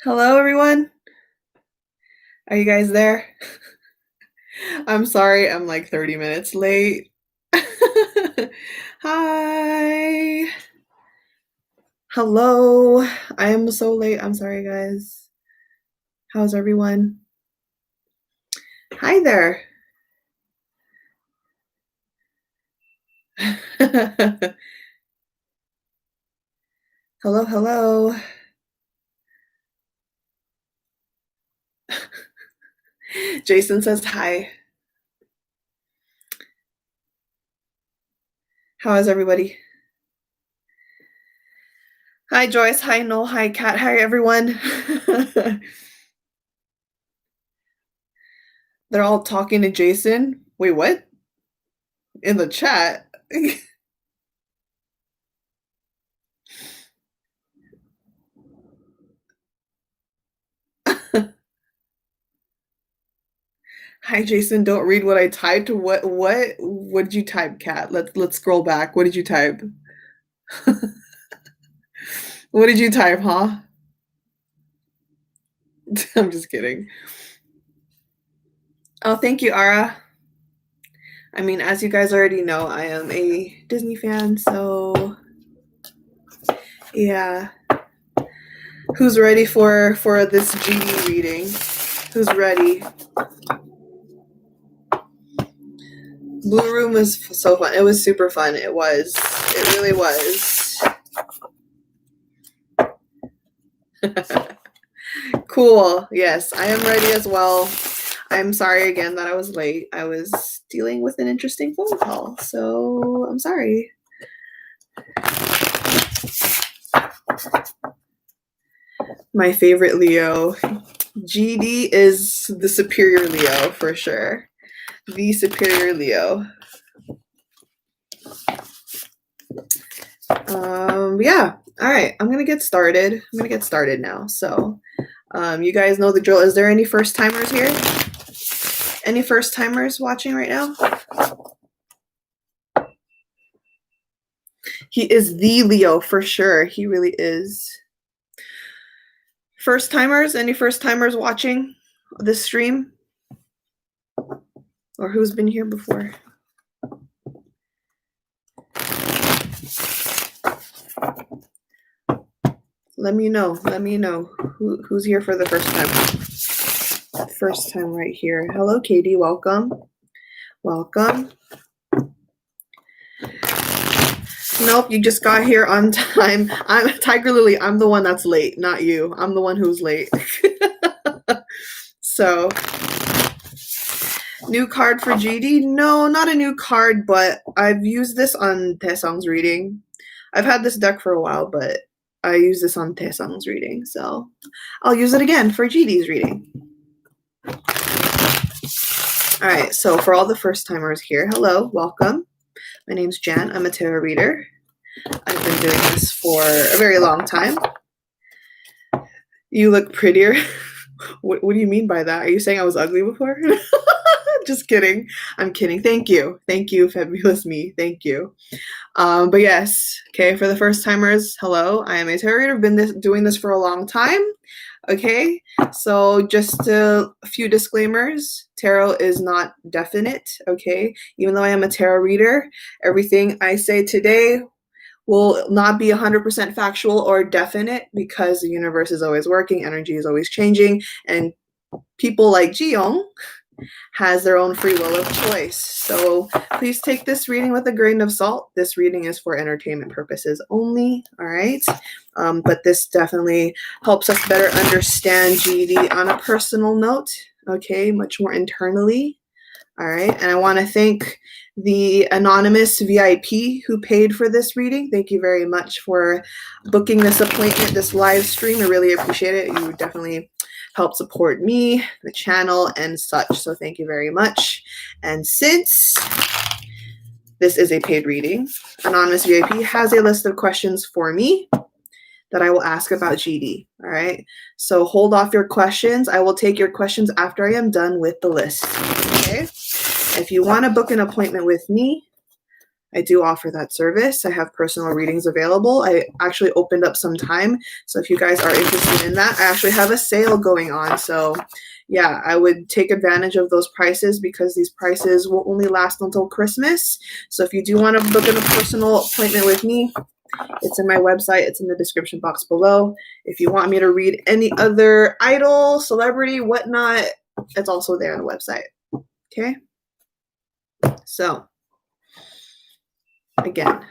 Hello, everyone. Are you guys there? I'm sorry, I'm like 30 minutes late. Hi. Hello. I am so late. I'm sorry, guys. How's everyone? Hi there. Hello, hello. Jason says hi. How is everybody? Hi, Joyce. Hi, Noel. Hi, Kat. Hi, everyone. They're all talking to Jason. Wait, what? In the chat? Hi, Jason. Don't read what I typed. What did you type, Kat? Let's scroll back. What did you type? What did you type, huh? I'm just kidding. Oh, thank you, Ara. I mean, as you guys already know, I am a Disney fan, so yeah. Who's ready for this GD reading? Who's ready? Blue Room was so fun. It was super fun. It was. It really was. Cool. Yes, I am ready as well. I'm sorry again that I was late. I was dealing with an interesting phone call, so I'm sorry. My favorite Leo. GD is the superior Leo for sure. The superior Leo. Yeah. All right. I'm gonna get started. Now. So, you guys know the drill. Is there any first timers here? Any first timers watching right now? He is the Leo for sure. He really is. First timers? Any first timers watching this stream? Or who's been here before? Let me know. Who's here for the first time. First time right here. Hello, Katie. Welcome. Nope, you just got here on time. I'm Tiger Lily. I'm the one that's late, not you. I'm the one who's late. So, new card for GD? No, not a new card, but I've used this on Taesong's reading. I've had this deck for a while, but I use this on Taesong's reading, so I'll use it again for GD's reading. All right, so for all the first timers here, hello, welcome. My name's Jan. I'm a tarot reader. I've been doing this for a very long time. You look prettier. What do you mean by that? Are you saying I was ugly before? Just kidding. I'm kidding. Thank you, fabulous me. Thank you. But yes, okay, for the first timers, hello. I am a tarot reader. I've been doing this for a long time. Okay, so just a few disclaimers. Tarot is not definite, okay? Even though I am a tarot reader, everything I say today will not be 100% factual or definite because the universe is always working, energy is always changing, and people like Jiyong has their own free will of choice. So please take this reading with a grain of salt. This reading is for entertainment purposes only, all right? But this definitely helps us better understand GD on a personal note, okay? Much more internally, all right? And I want to thank the anonymous VIP who paid for this reading. Thank you very much for booking this appointment, this live stream. I really appreciate it. You definitely help support me, the channel, and such. So thank you very much. And since this is a paid reading, Anonymous VIP has a list of questions for me that I will ask about GD. All right. So hold off your questions. I will take your questions after I am done with the list. Okay. If you want to book an appointment with me, I do offer that service. I have personal readings available. I actually opened up some time. So if you guys are interested in that, I actually have a sale going on. So yeah, I would take advantage of those prices because these prices will only last until Christmas. So if you do want to book in a personal appointment with me, it's in my website. It's in the description box below. If you want me to read any other idol, celebrity, whatnot, it's also there on the website. Okay? So, again.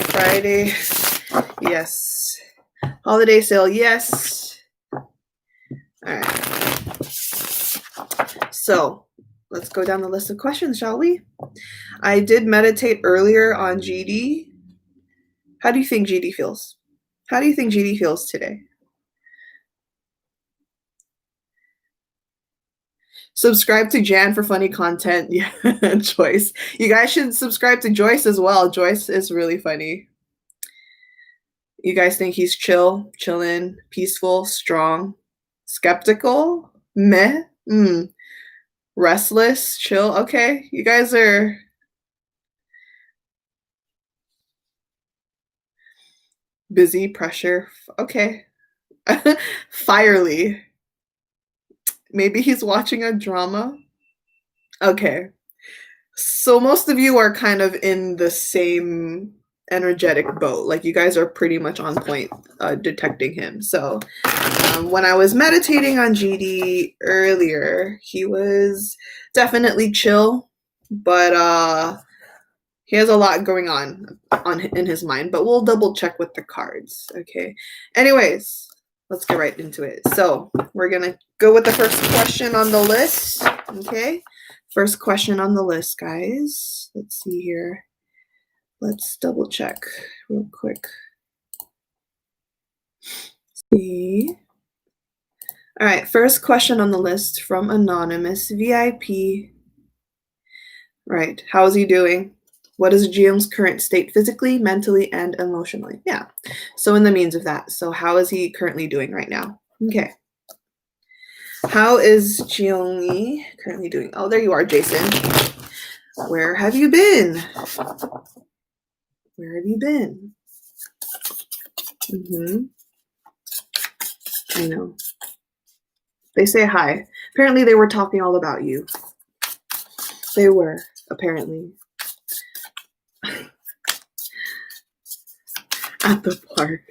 Friday, yes. Holiday sale, yes. All right. So, let's go down the list of questions, shall we? I did meditate earlier on GD. How do you think GD feels? How do you think GD feels today? Subscribe to Jan for funny content. Yeah, Joyce. You guys should subscribe to Joyce as well. Joyce is really funny. You guys think he's chill, chillin', peaceful, strong, skeptical, meh, restless, chill. Okay, you guys are busy, pressure. Okay. Fierly. Maybe he's watching a drama. Okay. So most of you are kind of in the same energetic boat. Like you guys are pretty much on point detecting him. So when I was meditating on GD earlier, he was definitely chill, but he has a lot going on in his mind. But we'll double check with the cards. Okay. Anyways, let's get right into it. So we're gonna go with the first question on the list. Okay. First question on the list, guys. Let's see here. Let's double check real quick. See. All right, first question on the list from Anonymous VIP. Right, how is he doing? What is Jiyong's current state physically, mentally, and emotionally? Yeah, so in the means of that. So how is he currently doing right now? Okay. How is Jiyong currently doing? Oh, there you are, Jason. Where have you been? Where have you been? I know. They say hi. Apparently they were talking all about you. They were, apparently. At the park.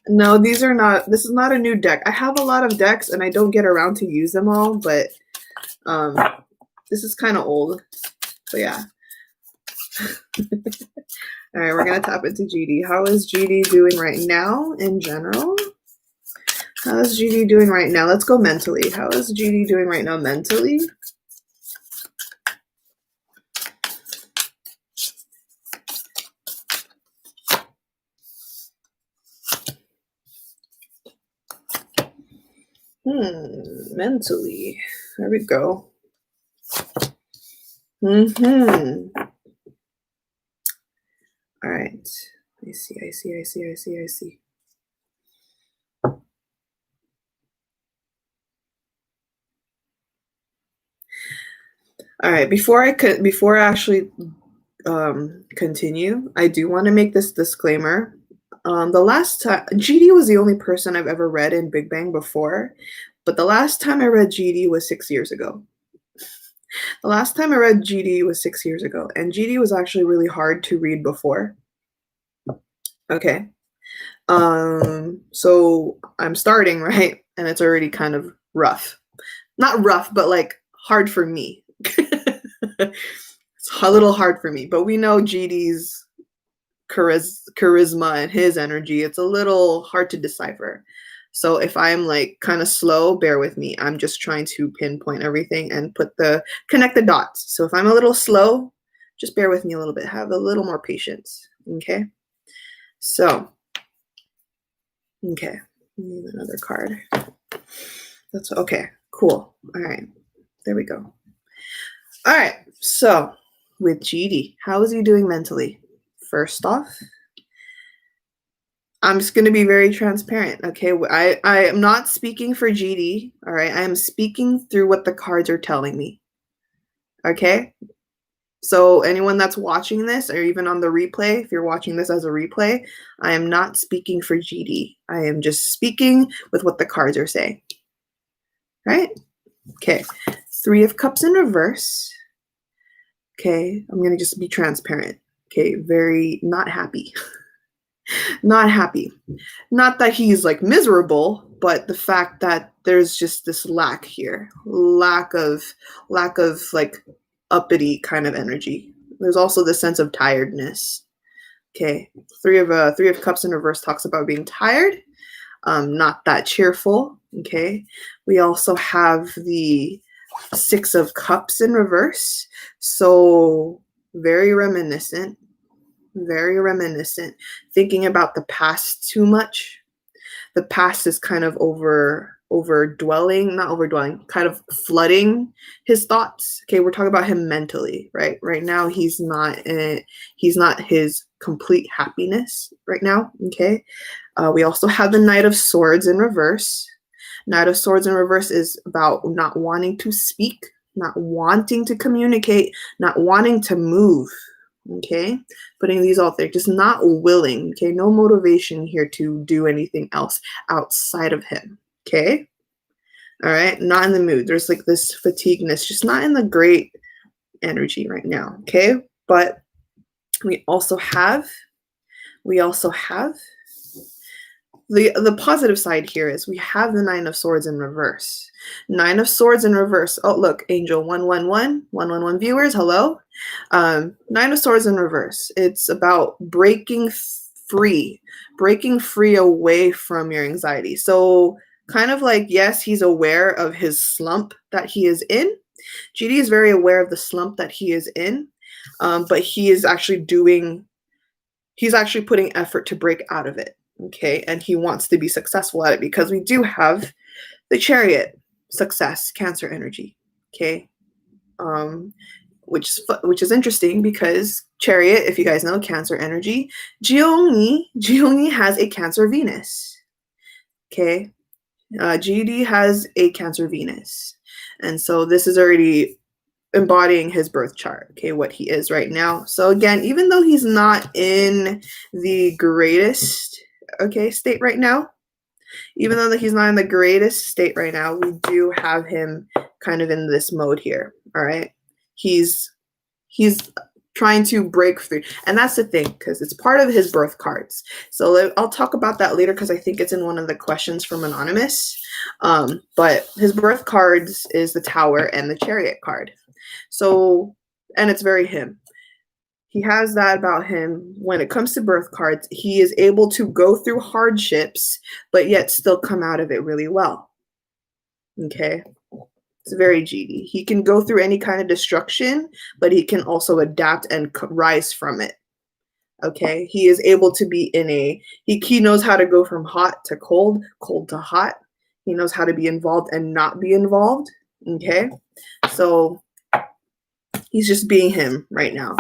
No, these are not, this is not a new deck. I have a lot of decks and I don't get around to use them all, but this is kind of old. So yeah. All right, we're going to tap into GD. How is GD doing right now in general? How is GD doing right now? Let's go mentally. How is GD doing right now mentally? Mentally. There we go. All right. I see. All right, before I actually continue, I do want to make this disclaimer. The last time GD was the only person I've ever read in Big Bang before, but the last time I read GD was 6 years ago. The last time I read GD was 6 years ago, and GD was actually really hard to read before. Okay. So I'm starting, right? And it's already kind of rough. Not rough, but like hard for me. It's a little hard for me, but we know GD's charisma and his energy. It's a little hard to decipher. So if I'm like kind of slow, bear with me. I'm just trying to pinpoint everything and connect the dots. So if I'm a little slow, just bear with me a little bit. Have a little more patience. Okay. So, okay. Need another card. That's okay. Cool. All right. There we go. All right. So with GD, how is he doing mentally? First off, I'm just going to be very transparent, okay? I am not speaking for GD, all right? I am speaking through what the cards are telling me, okay? So anyone that's watching this, or even on the replay, if you're watching this as a replay, I am not speaking for GD. I am just speaking with what the cards are saying, right? Okay, 3 of Cups in reverse. Okay, I'm going to just be transparent. Okay, very not happy. Not happy. Not that he's like miserable, but the fact that there's just this lack here. Lack of like uppity kind of energy. There's also the sense of tiredness. Okay, 3 of Cups in reverse talks about being tired. Not that cheerful. Okay, we also have the 6 of Cups in reverse. So very reminiscent, thinking about the past too much. The past is kind of not overdwelling, kind of flooding his thoughts. Okay, we're talking about him mentally, right? Right now, he's not his complete happiness right now. Okay, we also have the Knight of Swords in reverse. Knight of Swords in reverse is about not wanting to speak, not wanting to communicate, not wanting to move. Okay, putting these all there, just not willing. Okay, no motivation here to do anything else outside of him. Okay, all right, not in the mood. There's like this fatigueness, just not in the great energy right now. Okay, but we also have the positive side here is we have the 9 of Swords in reverse. 9 of Swords in reverse. Oh, look, Angel 111 viewers. Hello. 9 of Swords in reverse. It's about breaking free away from your anxiety. So kind of like, yes, he's aware of his slump that he is in. GD is very aware of the slump that he is in, but he's actually putting effort to break out of it. Okay, and he wants to be successful at it because we do have the Chariot, success, Cancer energy. Okay, which is interesting because Chariot, if you guys know, Cancer energy, Jiyong has a Cancer Venus. Okay, GD has a Cancer Venus, and so this is already embodying his birth chart, okay, what he is right now. So again, even though he's not in the greatest state right now, we do have him kind of in this mode here. All right, he's trying to break through, and that's the thing, because it's part of his birth cards. So I'll talk about that later because I think it's in one of the questions from Anonymous. But his birth cards is the Tower and the Chariot card. So, and it's very him. He has that about him. When it comes to birth cards, he is able to go through hardships, but yet still come out of it really well. Okay, it's very GD. He can go through any kind of destruction, but he can also adapt and rise from it. Okay, he is able to be he knows how to go from hot to cold, cold to hot. He knows how to be involved and not be involved. Okay, so he's just being him right now.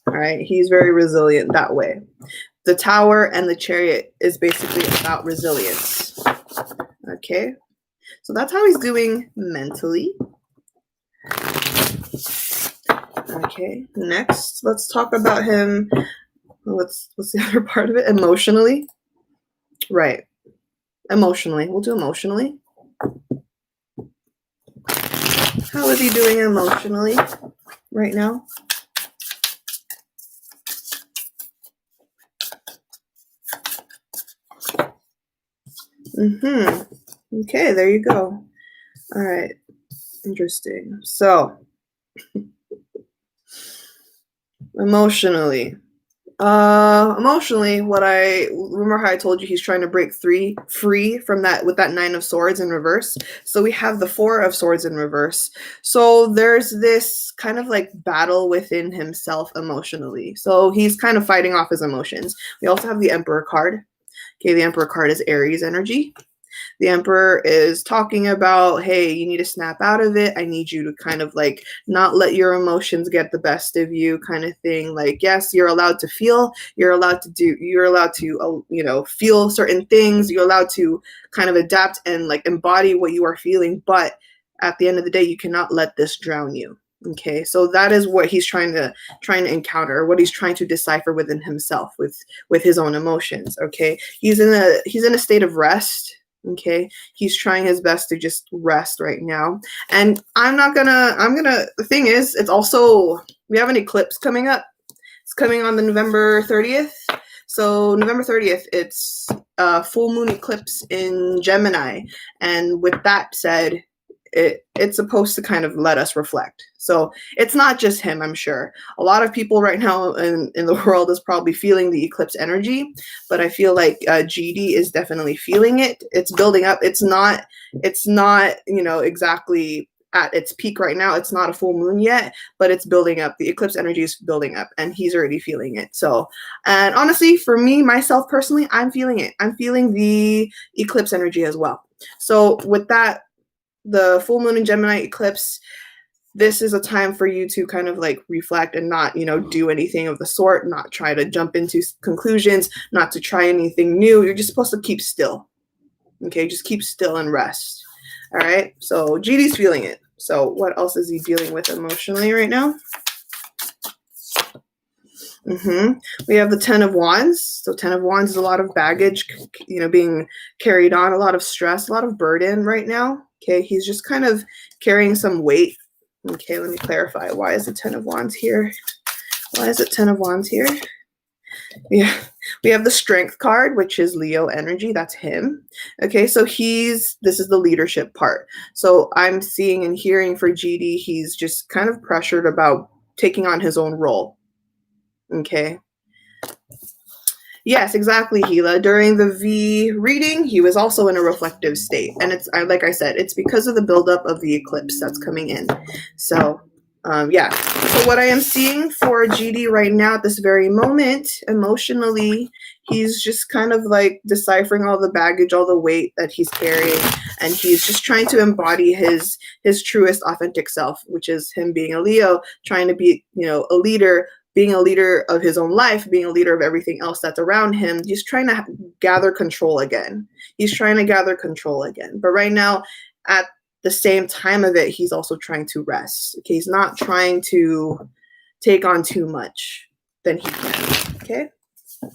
All right, he's very resilient that way. The Tower and the Chariot is basically about resilience. Okay, so that's how he's doing mentally. Okay, next, let's talk about him. What's the other part of it? Emotionally. Right. Emotionally. We'll do emotionally. How is he doing emotionally right now? Okay, there you go. All right. Interesting. So, emotionally, what I remember how I told you he's trying to break free from that with that 9 of Swords in reverse. So we have the 4 of Swords in reverse. So there's this kind of like battle within himself emotionally. So he's kind of fighting off his emotions. We also have the Emperor card. Okay, the Emperor card is Aries energy. The Emperor is talking about, hey, you need to snap out of it. I need you to kind of like not let your emotions get the best of you, kind of thing. Like, yes, you're allowed to feel, you're allowed to you know, feel certain things, you're allowed to kind of adapt and like embody what you are feeling, but at the end of the day, you cannot let this drown you. Okay, so that is what he's trying to encounter, what he's trying to decipher within himself with his own emotions. Okay, he's in a state of rest. Okay, he's trying his best to just rest right now. And I'm gonna the thing is, it's also, we have an eclipse coming up. It's coming on the November 30th. So November 30th, it's a full moon eclipse in Gemini. And with that said, it's supposed to kind of let us reflect. So it's not just him, I'm sure. A lot of people right now in the world is probably feeling the eclipse energy, but I feel like GD is definitely feeling it. It's building up. It's not, you know, exactly at its peak right now. It's not a full moon yet, but it's building up. The eclipse energy is building up and he's already feeling it. So, and honestly, for me, myself personally, I'm feeling it. I'm feeling the eclipse energy as well. So with that, the full moon in Gemini eclipse, this is a time for you to kind of like reflect and not, you know, do anything of the sort, not try to jump into conclusions, not to try anything new. You're just supposed to keep still. Okay, just keep still and rest. All right, so GD's feeling it. So what else is he dealing with emotionally right now? We have the 10 of Wands. So 10 of Wands is a lot of baggage, you know, being carried on, a lot of stress, a lot of burden right now. Okay, he's just kind of carrying some weight. Okay, let me clarify. Why is the 10 of Wands here? Why is it 10 of Wands here? Yeah, we have the Strength card, which is Leo energy. That's him. Okay, so this is the leadership part. So I'm seeing and hearing for GD, he's just kind of pressured about taking on his own role. Okay. Yes, exactly, Gila. During the V reading, he was also in a reflective state. And it's, like I said, it's because of the buildup of the eclipse that's coming in. So, yeah. So what I am seeing for GD right now at this very moment, emotionally, he's just kind of like deciphering all the baggage, all the weight that he's carrying. And he's just trying to embody his truest, authentic self, which is him being a Leo, trying to be, you know, a leader, being a leader of his own life, being a leader of everything else that's around him. He's trying to gather control again. He's trying to gather control again. But right now, at the same time of it, he's also trying to rest. Okay, he's not trying to take on too much than he can. Okay?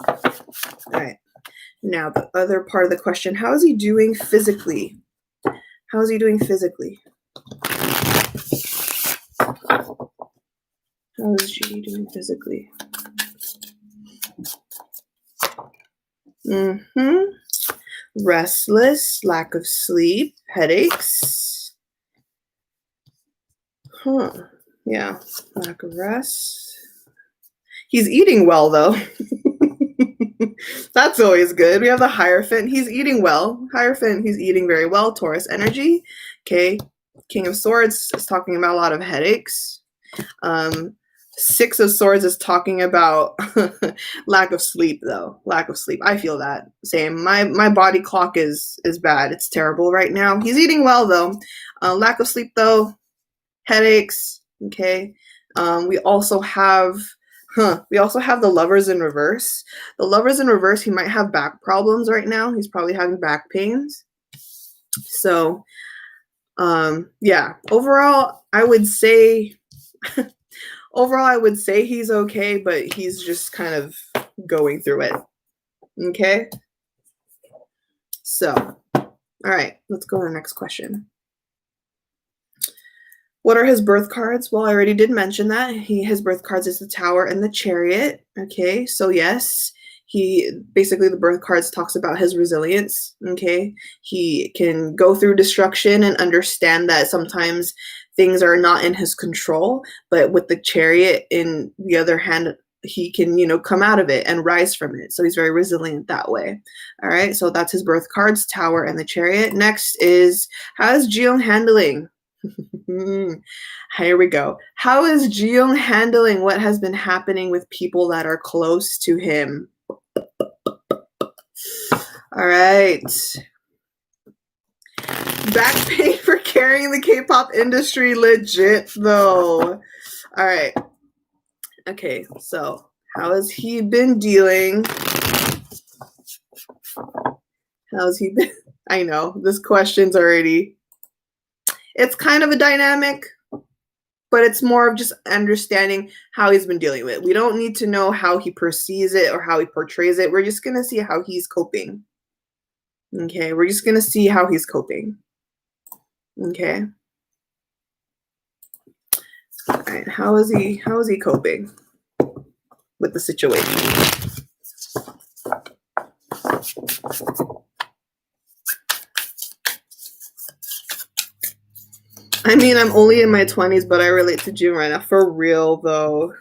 All right. Now, the other part of the question, how is he doing physically? How is he doing physically? How is she doing physically? Restless, lack of sleep, headaches. Yeah, lack of rest. He's eating well, though. That's always good. We have the Hierophant. He's eating well. Hierophant, he's eating very well. Taurus energy. Okay. King of Swords is talking about a lot of headaches. Six of Swords is talking about lack of sleep, though. Lack of sleep. I feel that. Same. My body clock is bad. It's terrible right now. He's eating well, though. Lack of sleep, though. Headaches. Okay. We also have the Lovers in reverse. The Lovers in reverse, he might have back problems right now. He's probably having back pains. So, yeah. Overall, I would say he's okay, but he's just kind of going through it. Okay? So, all right, let's go to the next question. What are his birth cards? Well, I already did mention that. His birth cards is the Tower and the Chariot. Okay, so yes, the birth cards talks about his resilience. Okay, he can go through destruction and understand that sometimes things are not in his control, but with the Chariot in the other hand, he can, come out of it and rise from it. So he's very resilient that way. All right, so that's his birth cards, Tower and the Chariot. Next is, how is Jiyong handling? Here we go. How is Jiyong handling what has been happening with people that are close to him? All right. Back pain for carrying the K-pop industry. Legit, though. All right. Okay, so how has he been dealing? How's he been? I know, this question's already... It's kind of a dynamic, but it's more of just understanding how he's been dealing with it. We don't need to know how he perceives it or how he portrays it. We're just going to see how he's coping. Okay, we're just going to see how he's coping. Okay. All right, how is he coping with the situation? I mean, I'm only in my 20s, but I relate to June right now. For real, though.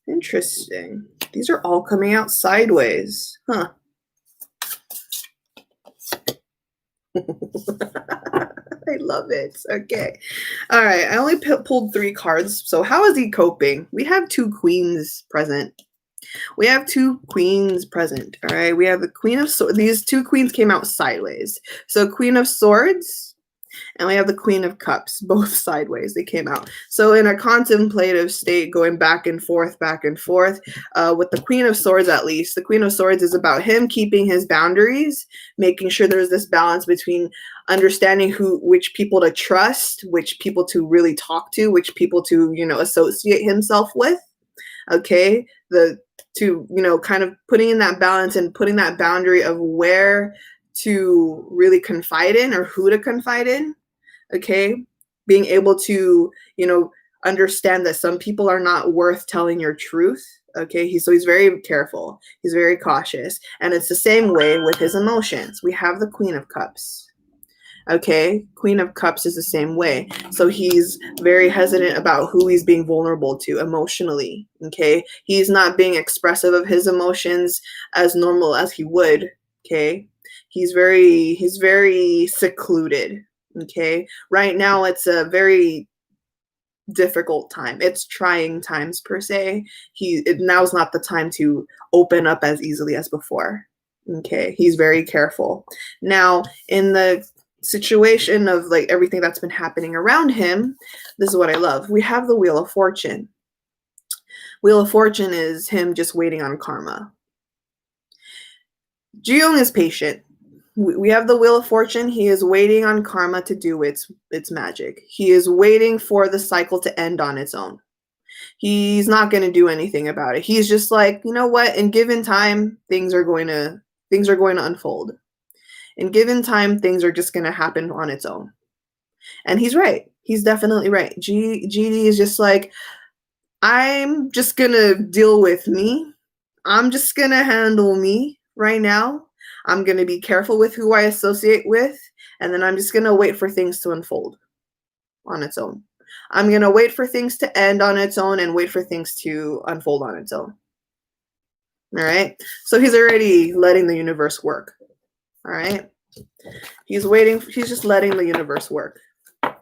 Interesting. These are all coming out sideways. Huh. I love it. Okay. All right. I only pulled 3 cards. So how is he coping? We have 2 queens present. We have 2 queens present. All right. We have the Queen of Swords. These 2 queens came out sideways. So Queen of Swords. And we have the Queen of Cups, both sideways. They came out. So in a contemplative state, going back and forth, with the Queen of Swords at least. The Queen of Swords is about him keeping his boundaries, making sure there's this balance between understanding which people to trust, which people to really talk to, which people to, associate himself with. Okay? Kind of putting in that balance and putting that boundary of where to really confide in or who to confide in. Okay, being able to, understand that some people are not worth telling your truth. Okay, he's very careful. He's very cautious. And it's the same way with his emotions. We have the Queen of Cups. Okay, Queen of Cups is the same way. So he's very hesitant about who he's being vulnerable to emotionally. Okay, he's not being expressive of his emotions as normal as he would. Okay, he's very secluded. Okay, right now it's a very difficult time. It's trying times per se. Now's not the time to open up as easily as before. Okay, he's very careful. Now, in the situation of like everything that's been happening around him, this is what I love. We have the Wheel of Fortune. Wheel of Fortune is him just waiting on karma. Jiyong is patient. We have the Wheel of Fortune. He is waiting on karma to do its magic. He is waiting for the cycle to end on its own. He's not going to do anything about it. He's just like, you know what? In given time, things are going to unfold. In given time, things are just going to happen on its own. And he's right. He's definitely right. GD is just like, I'm just going to deal with me. I'm just going to handle me right now. I'm going to be careful with who I associate with, and then I'm just going to wait for things to unfold on its own. I'm going to wait for things to end on its own and wait for things to unfold on its own. All right? So he's already letting the universe work. All right? He's waiting. He's just letting the universe work. All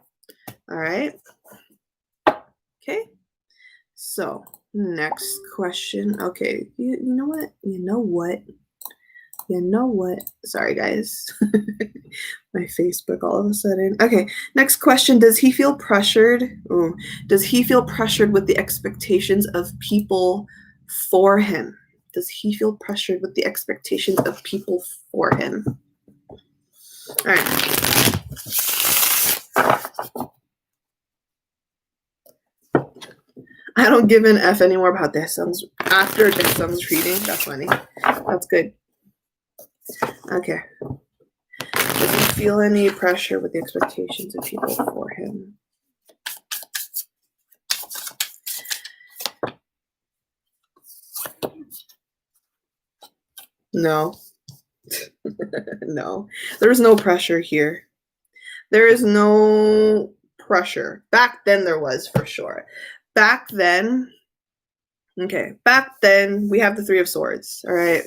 right? Okay. So next question. Okay. You know what? Sorry, guys. My Facebook all of a sudden. Okay, next question. Does he feel pressured? Does he feel pressured with the expectations of people for him? Does he feel pressured with the expectations of people for him? All right. I don't give an F anymore about this. After this son's reading. That's funny. That's good. Okay. Does he feel any pressure with the expectations of people for him? No. No. There's no pressure here. There is no pressure. Back then there was, for sure. Back then, we have the Three of Swords, all right?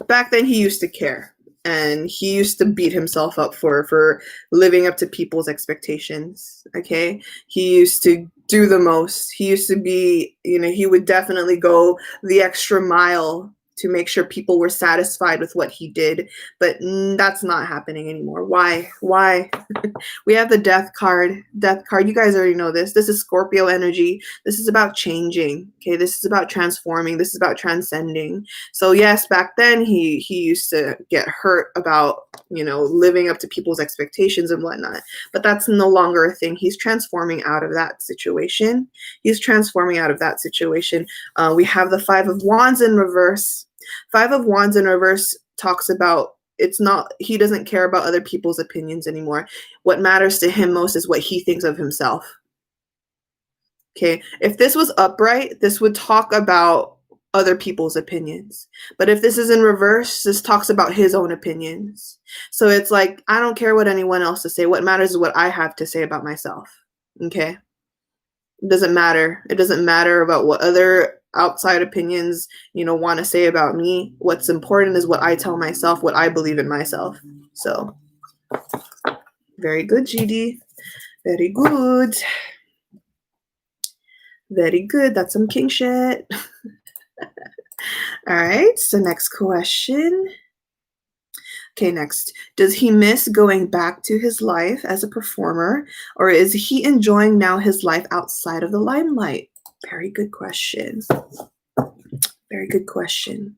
Back then he used to care, and he used to beat himself up for living up to people's expectations, okay? He used to do the most. He used to be, he would definitely go the extra mile to make sure people were satisfied with what he did, but that's not happening anymore. Why? We have the death card. You guys already know this. This is Scorpio energy. This is about changing. Okay, this is about transforming. This is about transcending. So yes, back then he used to get hurt about, you know, living up to people's expectations and whatnot, but that's no longer a thing. He's transforming out of that situation. We have the Five of Wands in reverse. Five of Wands in reverse talks about, he doesn't care about other people's opinions anymore. What matters to him most is what he thinks of himself. Okay, if this was upright, this would talk about other people's opinions. But if this is in reverse, this talks about his own opinions. So it's like, I don't care what anyone else to say. What matters is what I have to say about myself. Okay? It doesn't matter. It doesn't matter about what other outside opinions, you know, want to say about me. What's important is what I tell myself, what I believe in myself. So, very good, GD. Very good. Very good. That's some king shit. All right. So next question. Okay, next. Does he miss going back to his life as a performer, or is he enjoying now his life outside of the limelight? Very good question. Very good question.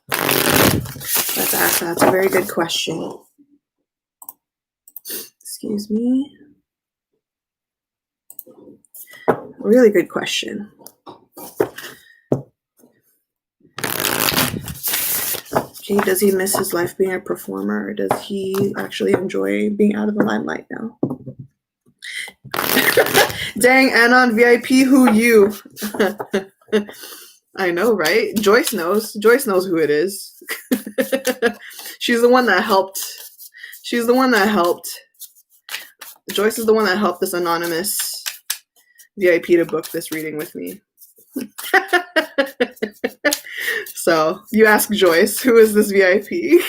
Let's ask that. That's a very good question. Excuse me. Really good question. Okay, does he miss his life being a performer, or does he actually enjoy being out of the limelight now? Dang, Anon VIP, who you? I know, right? Joyce knows. Joyce knows who it is. She's the one that helped. She's the one that helped. Joyce is the one that helped this anonymous VIP to book this reading with me. So you ask Joyce, who is this VIP?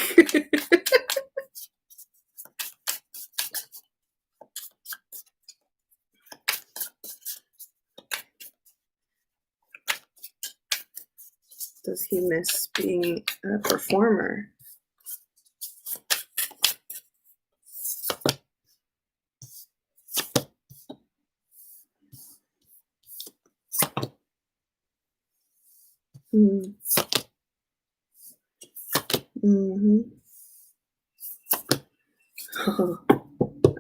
Does he miss being a performer?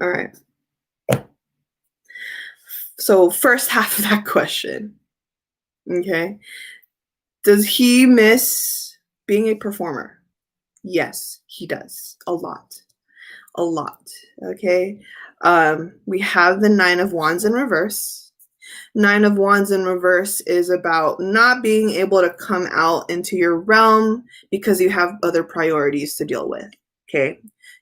All right. So first half of that question, okay. Does he miss being a performer? Yes, he does. A lot. Okay. We have the Nine of Wands in reverse. Nine of Wands in reverse is about not being able to come out into your realm because you have other priorities to deal with. Okay.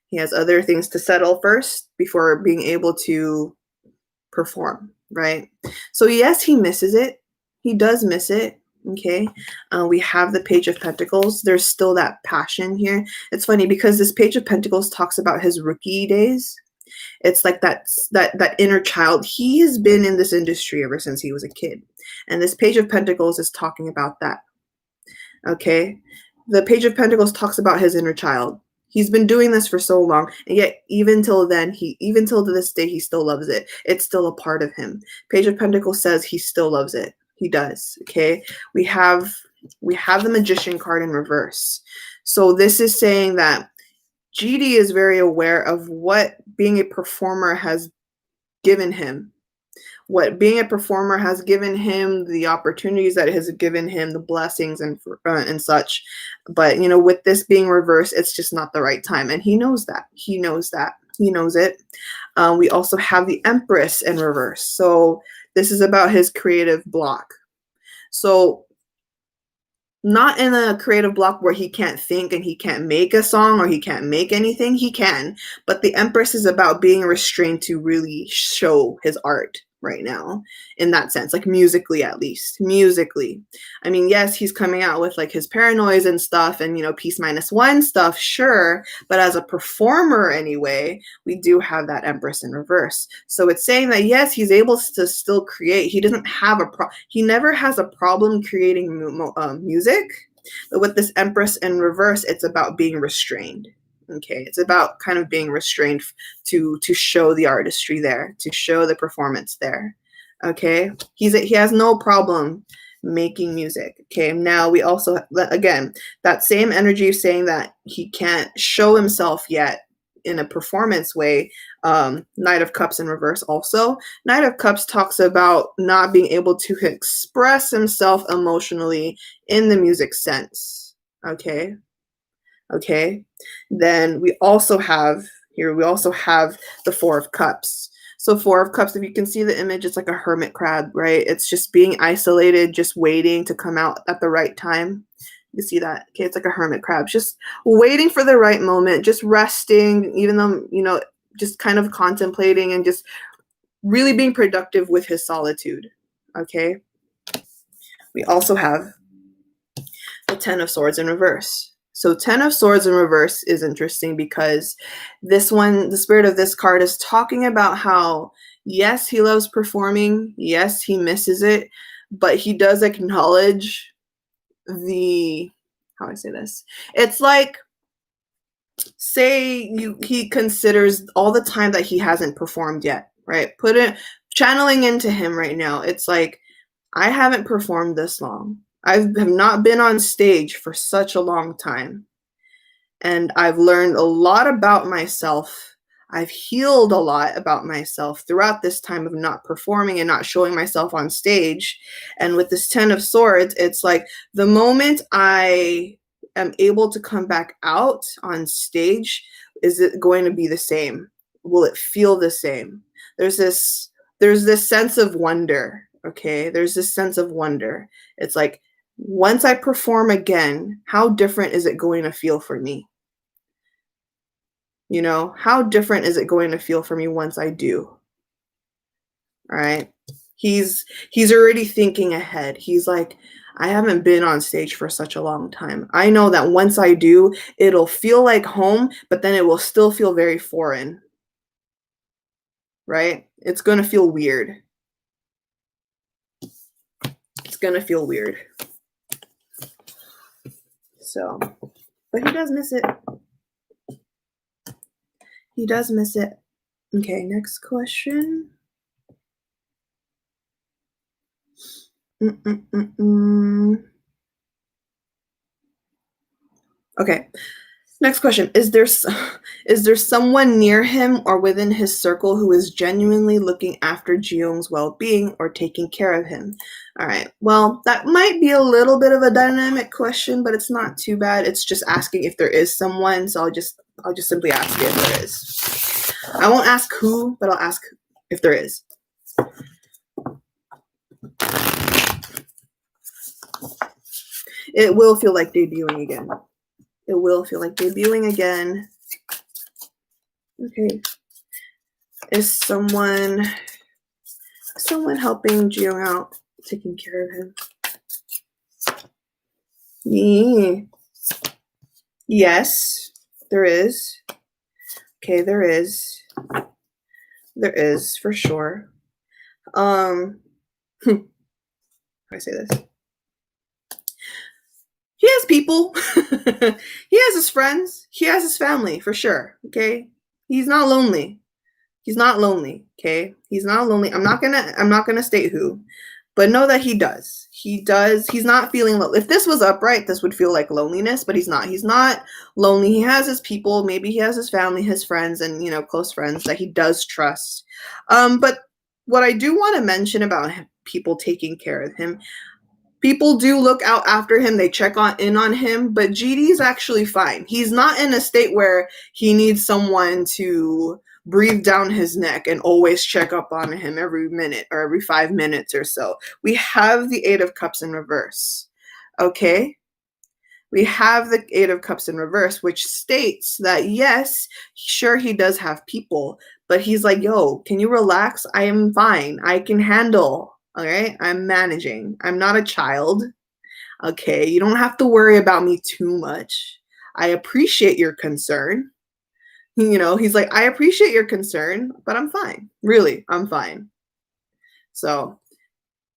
He has other things to settle first before being able to perform, right? So yes, he misses it. He does miss it. Okay. We have the Page of Pentacles. There's still that passion here. It's funny because this Page of Pentacles talks about his rookie days. It's like that inner child. He has been in this industry ever since he was a kid. And this Page of Pentacles is talking about that. Okay. The Page of Pentacles talks about his inner child. He's been doing this for so long, and yet even till then, even till to this day, he still loves it. It's still a part of him. Page of Pentacles says he still loves it. He does. Okay. We have the Magician card in reverse. So this is saying that GD is very aware of what being a performer has given him. What being a performer has given him, the opportunities that it has given him, the blessings and such. But, you know, with this being reversed, it's just not the right time. And he knows that. He knows that. He knows it. We also have the Empress in reverse. So this is about his creative block. So not in a creative block where he can't think and he can't make a song or he can't make anything. He can. But the Empress is about being restrained to really show his art right now, in that sense, like musically, at least musically. I mean, yes, he's coming out with like his paranoias and stuff and, you know, Peace -1 stuff, sure, but as a performer anyway, we do have that Empress in reverse. So it's saying that yes, he's able to still create. He doesn't have he never has a problem creating music. But with this Empress in reverse, it's about being restrained. Okay, it's about kind of being restrained to show the artistry there, to show the performance there. Okay, he has no problem making music. Okay, now we also, again, that same energy of saying that he can't show himself yet in a performance way. Knight of Cups in reverse also. Knight of Cups talks about not being able to express himself emotionally in the music sense. Okay. Okay. Then we also have the Four of Cups. So Four of Cups, if you can see the image, it's like a hermit crab, right? It's just being isolated, just waiting to come out at the right time. You see that? Okay, it's like a hermit crab, just waiting for the right moment, just resting, even though, just kind of contemplating and just really being productive with his solitude. Okay. We also have the Ten of Swords in reverse. So Ten of Swords in reverse is interesting because this one, the spirit of this card is talking about how, yes, he loves performing. Yes, he misses it, but he does acknowledge how do I say this? It's like, say he considers all the time that he hasn't performed yet, right? Channeling into him right now. It's like, I haven't performed this long. I have not been on stage for such a long time. And I've learned a lot about myself. I've healed a lot about myself throughout this time of not performing and not showing myself on stage. And with this Ten of Swords, it's like the moment I am able to come back out on stage, is it going to be the same? Will it feel the same? There's this sense of wonder. Okay, there's this sense of wonder. It's like, once I perform again, how different is it going to feel for me? How different is it going to feel for me once I do? All right. He's already thinking ahead. He's like, I haven't been on stage for such a long time. I know that once I do, it'll feel like home, but then it will still feel very foreign. Right? It's going to feel weird. It's going to feel weird. So, but he does miss it. He does miss it. Okay, next question. Okay. Next question. Is there someone near him or within his circle who is genuinely looking after Jiyong's well-being or taking care of him? All right. Well, that might be a little bit of a dynamic question, but it's not too bad. It's just asking if there is someone. So I'll just simply ask you if there is. I won't ask who, but I'll ask if there is. It will feel like debuting again. It will feel like debuting again. Okay. Is someone helping Jiyong out, taking care of him? Yeah. Yes, there is. Okay, there is. There is, for sure. How do I say this? He has people. He has his friends. He has his family, for sure. Okay? He's not lonely. He's not lonely. Okay? He's not lonely. I'm not gonna state who, but know that he does. He does. He's not feeling if this was upright, this would feel like loneliness, but he's not. He's not lonely. He has his people. Maybe he has his family, his friends, and close friends that he does trust. But what I do want to mention about people taking care of him, people do look out after him. They check in on him, but GD's actually fine. He's not in a state where he needs someone to breathe down his neck and always check up on him every minute or every 5 minutes or so. We have the Eight of Cups in reverse. Okay? We have the Eight of Cups in reverse, which states that, yes, sure, he does have people, but he's like, yo, can you relax? I am fine. I can handle. All right, I'm managing. I'm not a child. Okay, you don't have to worry about me too much. I appreciate your concern. He's like, I appreciate your concern, but I'm fine. Really, I'm fine. So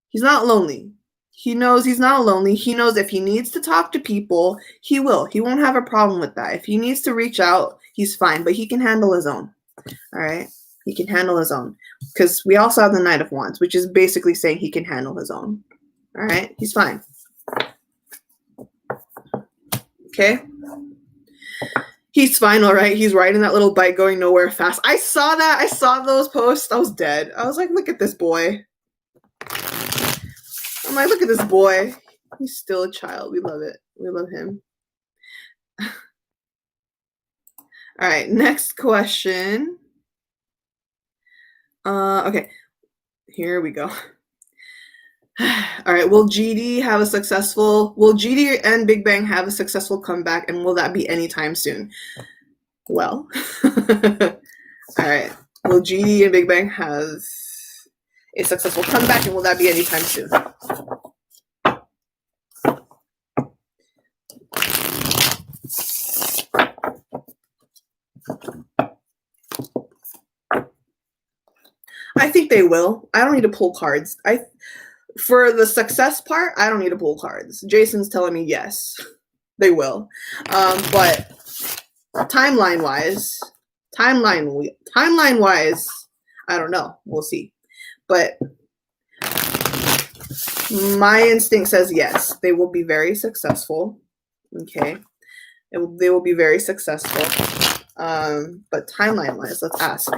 he's not lonely. He knows he's not lonely. He knows if he needs to talk to people, he will. He won't have a problem with that. If he needs to reach out, he's fine, but he can handle his own. All right? He can handle his own. Because we also have the Knight of Wands, which is basically saying he can handle his own. All right? He's fine. Okay? He's fine, all right? He's riding that little bike going nowhere fast. I saw that. I saw those posts. I was dead. I was like, look at this boy. I'm like, look at this boy. He's still a child. We love it. We love him. All right, next question. Okay, here we go. All right, will GD and Big Bang have a successful comeback, and will that be anytime soon? Well, all right, will GD and Big Bang have a successful comeback, and will that be anytime soon? I think they will. I don't need to pull cards. For the success part, I don't need to pull cards. Jason's telling me yes, they will. But timeline-wise, I don't know. We'll see. But my instinct says yes, they will be very successful. Okay, they will be very successful. But timeline-wise, let's ask.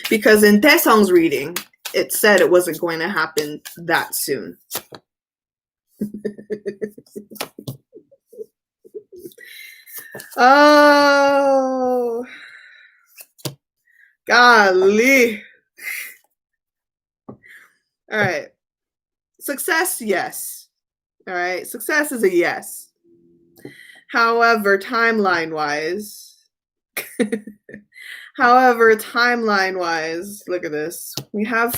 Because in Taesong's reading, it said it wasn't going to happen that soon. Oh, golly. All right. Success, yes. All right. Success is a yes. However, timeline-wise, look at this. We have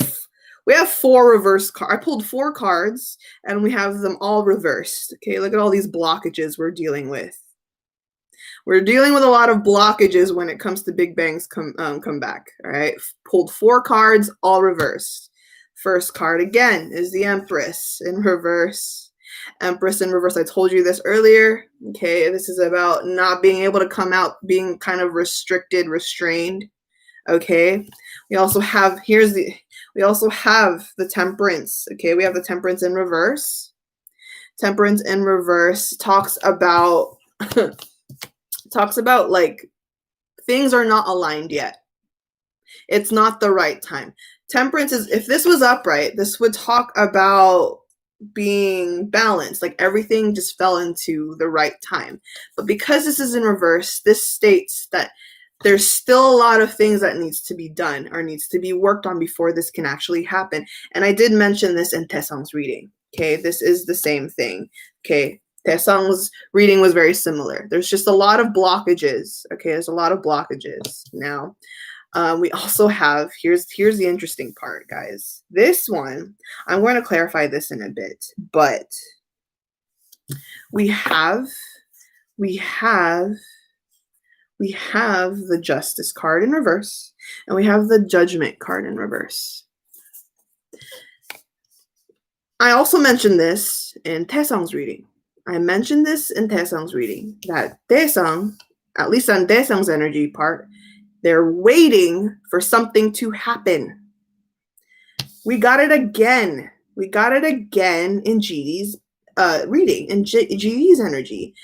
4 reverse cards. I pulled 4 cards, and we have them all reversed. Okay, look at all these blockages we're dealing with. We're dealing with a lot of blockages when it comes to Big Bang's comeback. All right, pulled 4 cards, all reversed. First card again is the Empress in reverse. Empress in reverse. I told you this earlier. Okay, this is about not being able to come out, being kind of restricted, restrained. Okay, we also have the Temperance. Okay, we have the Temperance in reverse. Temperance in reverse talks about like things are not aligned yet. It's not the right time. Temperance is, if this was upright, this would talk about being balanced, like everything just fell into the right time. But because this is in reverse, this states that there's still a lot of things that needs to be done or needs to be worked on before this can actually happen. And I did mention this in Taesong's reading. Okay, this is the same thing. Okay, Taesong's reading was very similar. There's just a lot of blockages. Okay, there's a lot of blockages. Now, we also have, here's the interesting part, guys. This one, I'm going to clarify this in a bit, but we have the Justice card in reverse, and we have the Judgment card in reverse. I also mentioned this in Taesong's reading. That Taesong, at least on Taesong's energy part, they're waiting for something to happen. We got it again. in GD's reading, in GD's energy.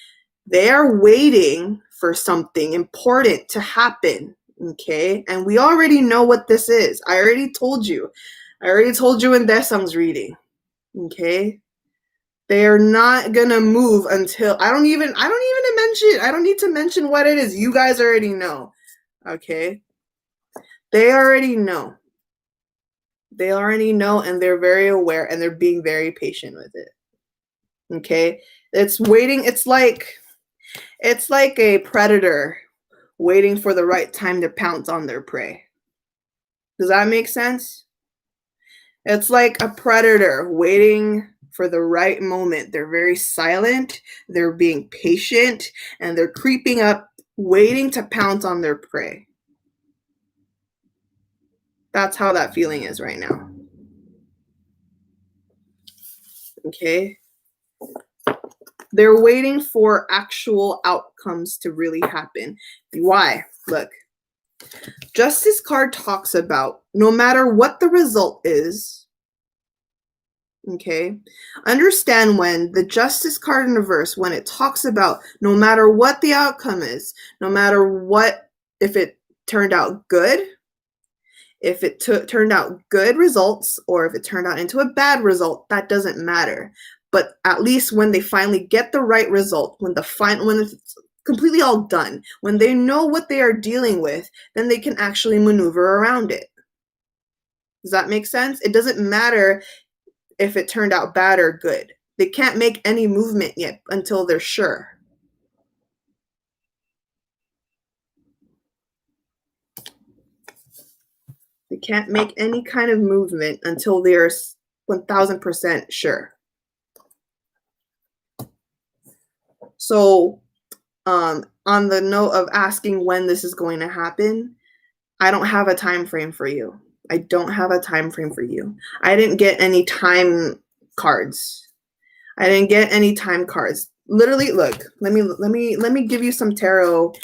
They are waiting for something important to happen, okay? And we already know what this is. I already told you in Taesong's reading, okay? They are not gonna move until I don't need to mention what it is. You guys already know. Okay, they already know, and they're very aware, and they're being very patient with it. Okay, it's waiting. It's like a predator waiting for the right time to pounce on their prey. Does that make sense? It's like a predator waiting for the right moment. They're very silent, they're being patient, and they're creeping up, waiting to pounce on their prey. That's how that feeling is right now. Okay? They're waiting for actual outcomes to really happen. Why? Look. Justice card talks about no matter what the result is, okay, understand when the Justice card in reverse, when it talks about no matter what the outcome is, no matter what, if it turned out good, if it turned out good results, or if it turned out into a bad result, that doesn't matter. But at least when they finally get the right result, when it's completely all done, when they know what they are dealing with, then they can actually maneuver around it. Does that make sense? It doesn't matter if it turned out bad or good. They can't make any movement yet until they're sure. They can't make any kind of movement until they're 1000% sure. So, on the note of asking when this is going to happen, I don't have a time frame for you. I don't have a time frame for you. I didn't get any time cards. I didn't get any time cards. Literally, look. Let me give you some tarot.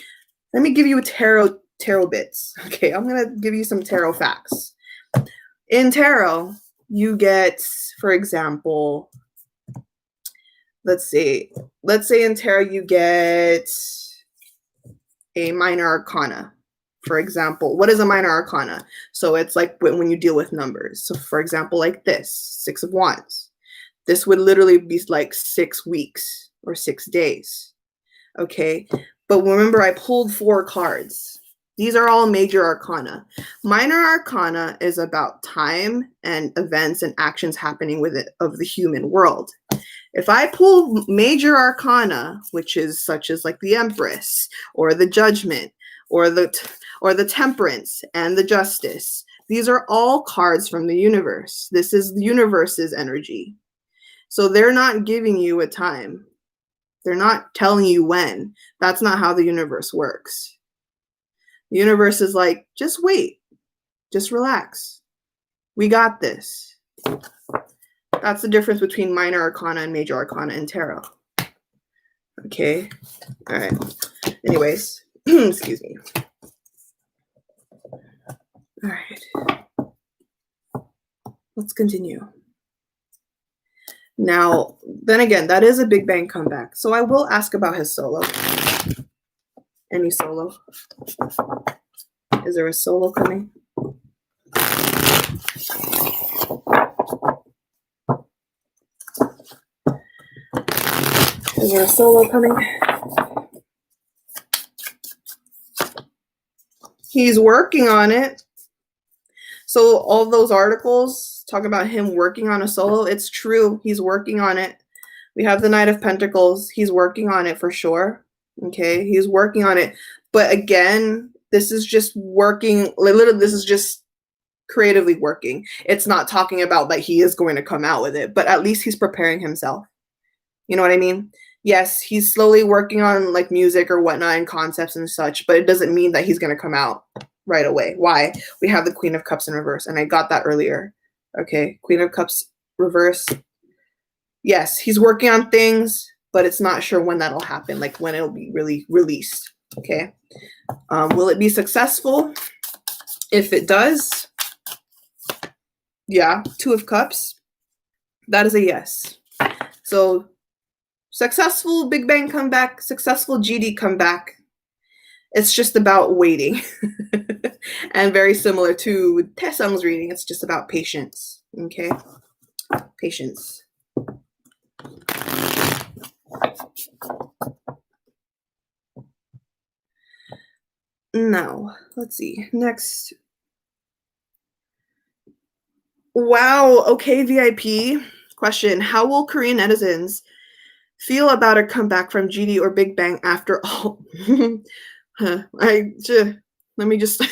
Let me give you tarot bits. Okay, I'm gonna give you some tarot facts. In tarot, you get, for example, let's say in tarot you get a minor arcana. For example, what is a minor arcana? So it's like when you deal with numbers. So for example, like this, 6 of Wands. This would literally be like 6 weeks or 6 days. Okay, but remember I pulled 4 cards. These are all major arcana. Minor arcana is about time and events and actions happening with it of the human world. If I pull major arcana, which is such as like the Empress or the Judgment or the Temperance and the Justice, these are all cards from the universe. This is the universe's energy. So they're not giving you a time. They're not telling you when. That's not how the universe works. The universe is like, just wait. Just relax. We got this. That's the difference between minor arcana and major arcana in tarot. Okay. All right. Anyways, excuse me. All right. Let's continue. Now, then again, that is a Big Bang comeback. So I will ask about his solo. Any solo? Is there a solo coming? Is there a solo coming? He's working on it. So all those articles talk about him working on a solo. It's true. He's working on it. We have the Knight of Pentacles. He's working on it for sure. Okay. He's working on it. But again, this is just working. Literally, this is just creatively working. It's not talking about that he is going to come out with it, but at least he's preparing himself. You know what I mean? Yes, he's slowly working on like music or whatnot and concepts and such, but it doesn't mean that he's going to come out right away. Why? We have the Queen of Cups in reverse, and I got that earlier. Okay, Queen of Cups reverse. Yes, he's working on things, but it's not sure when that'll happen, like when it'll be really released. Okay. Will it be successful? If it does, yeah, 2 of Cups. That is a yes. So successful Big Bang comeback, successful GD comeback. It's just about waiting. And very similar to Taesung's reading, it's just about patience. Okay? Patience. Now, let's see. Next. Wow. Okay, VIP. Question. How will Korean netizens feel about a comeback from GD or Big Bang after all? Let me just...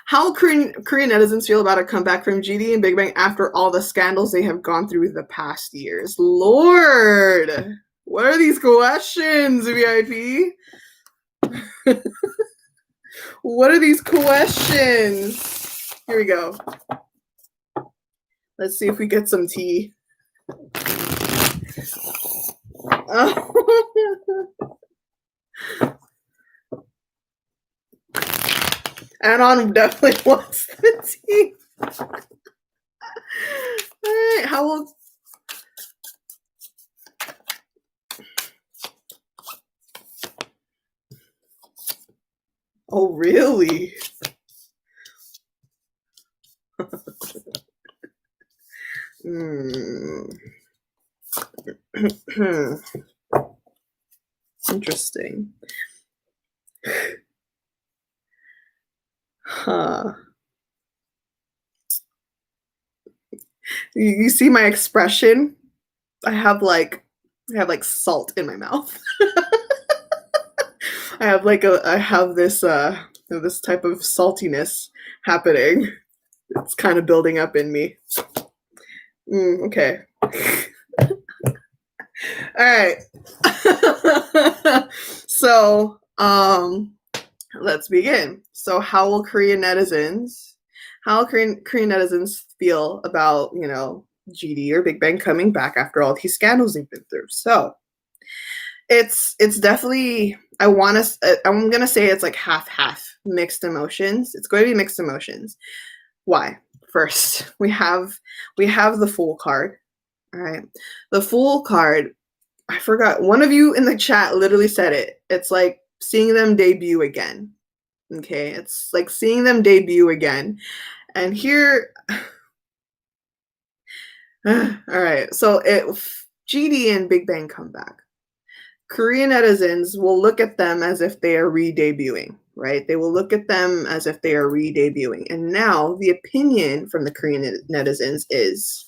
How will Korean netizens feel about a comeback from GD and Big Bang after all the scandals they have gone through the past years? Lord! What are these questions, VIP? What are these questions? Here we go. Let's see if we get some tea. Anon definitely wants the tea. All right, how will... Oh, really? Interesting. Huh. You see my expression? I have like salt in my mouth. I have this type of saltiness happening. It's kind of building up in me. Okay. All right. So, let's begin. So, how will Korean netizens feel about, GD or Big Bang coming back after all these scandals they've been through? So, it's definitely, I'm gonna say it's like half mixed emotions. It's going to be mixed emotions. Why? First, we have the Fool card. All right, the Fool card. I forgot. One of you in the chat literally said it. It's like seeing them debut again. Okay, it's like seeing them debut again. And here, all right. So if GD and Big Bang come back, Korean netizens will look at them as if they are re-debuting, right? They will look at them as if they are re-debuting. And now the opinion from the Korean netizens is,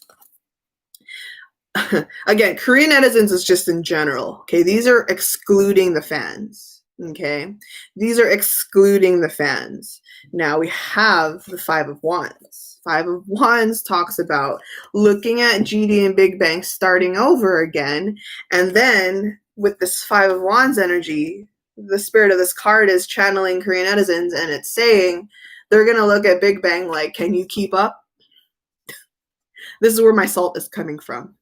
again, Korean netizens is just in general, okay? These are excluding the fans, okay? These are excluding the fans. Now we have the Five of Wands. Five of Wands talks about looking at GD and Big Bang starting over again, and then with this Five of Wands energy, the spirit of this card is channeling Korean netizens, and it's saying they're going to look at Big Bang like, can you keep up? This is where my salt is coming from.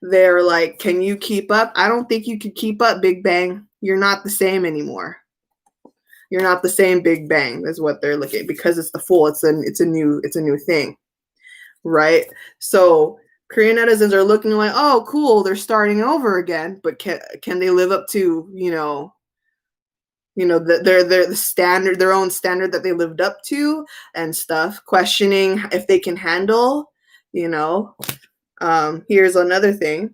They're like, can you keep up? I don't think you could keep up, Big Bang. You're not the same anymore. You're not the same Big Bang is what they're looking at, because it's the Fool. It's a new thing, right? So Korean netizens are looking like, oh, cool, they're starting over again, but can they live up to the standard, their own standard that they lived up to and stuff? Questioning if they can handle, here's another thing.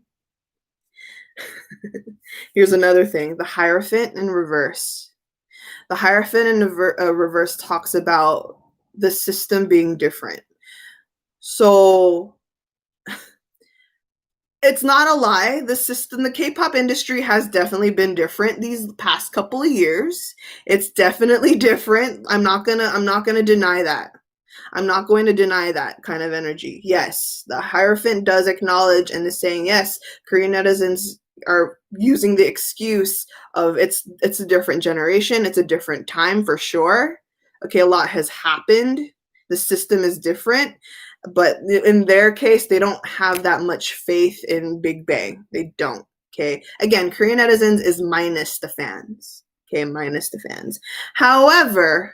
Here's another thing. The Hierophant in reverse. The Hierophant in reverse talks about the system being different. So it's not a lie. The K-pop industry has definitely been different these past couple of years. It's definitely different. I'm not gonna deny that. I'm not going to deny that kind of energy. Yes, the Hierophant does acknowledge and is saying, yes, Korean netizens are using the excuse of it's a different generation. It's a different time for sure. Okay, a lot has happened. The system is different. But in their case, they don't have that much faith in Big Bang. They don't. Okay. Again, Korean netizens is minus the fans. Okay, minus the fans. However,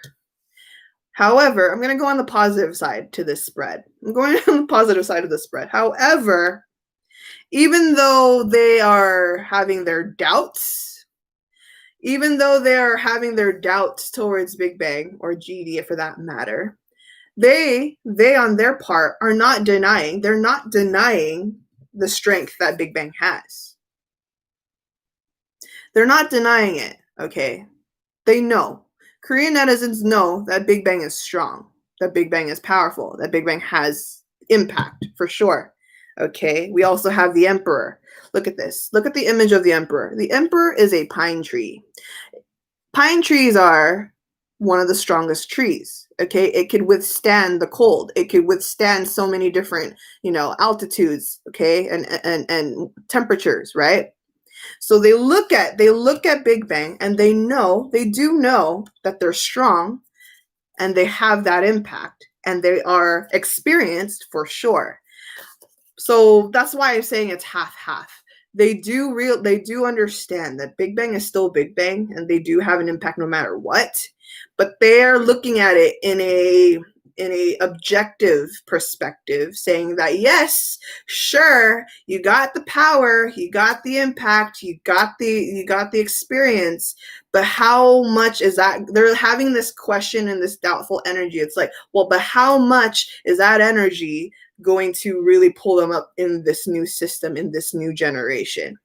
I'm going to go on the positive side to this spread. I'm going on the positive side of the spread. However, even though they are having their doubts, towards Big Bang or GD for that matter, they on their part are not denying. They're not denying the strength that Big Bang has. They're not denying it, okay? They know. Korean netizens know that Big Bang is strong, that Big Bang is powerful, that Big Bang has impact for sure. Okay, we also have the Emperor. Look at this. Look at the image of the Emperor. The Emperor is a pine tree. Pine trees are one of the strongest trees. Okay, it could withstand the cold. It could withstand so many different, altitudes. Okay, and temperatures, right? So they look at Big Bang, and they do know that they're strong, and they have that impact, and they are experienced for sure. So that's why I'm saying it's half. they do understand that Big Bang is still Big Bang, and they do have an impact no matter what. But they're looking at it in a objective perspective, saying that yes, sure, you got the power, you got the impact, you got the experience, but how much is that? They're having this question and this doubtful energy. It's like, well, but how much is that energy going to really pull them up in this new system, in this new generation?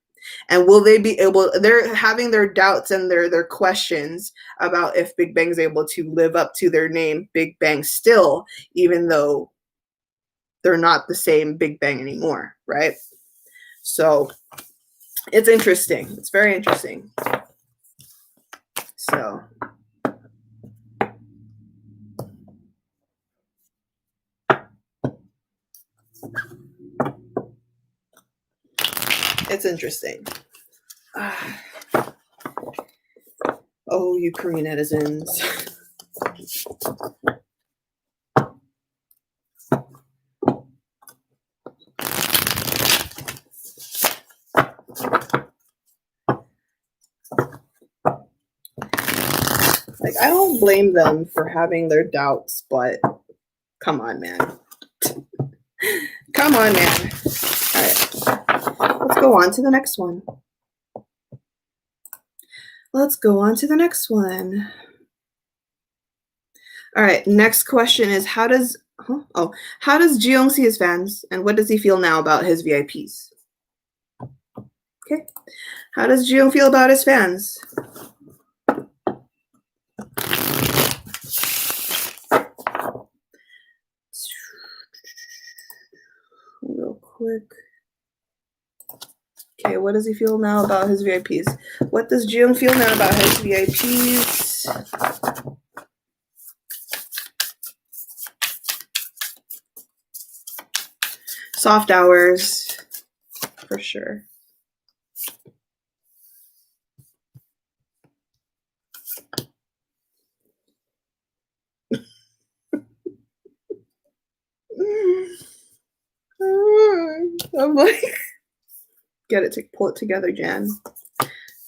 And will they be able, they're having their doubts and their questions about if Big Bang is able to live up to their name, Big Bang, still, even though they're not the same Big Bang anymore, right? So it's interesting. It's very interesting. So it's interesting. Oh, you Korean netizens. Like, I don't blame them for having their doubts, but come on, man. Come on, man. All right. Let's go on to the next one. Let's go on to the next one. All right, next question is how does Jiyong see his fans, and what does he feel now about his VIPs? Okay. How does Jiyong feel about his fans? Real quick. Okay, what does he feel now about his VIPs? What does Jiyong feel now about his VIPs? Soft hours, for sure. I'm like, pull it together, Jan.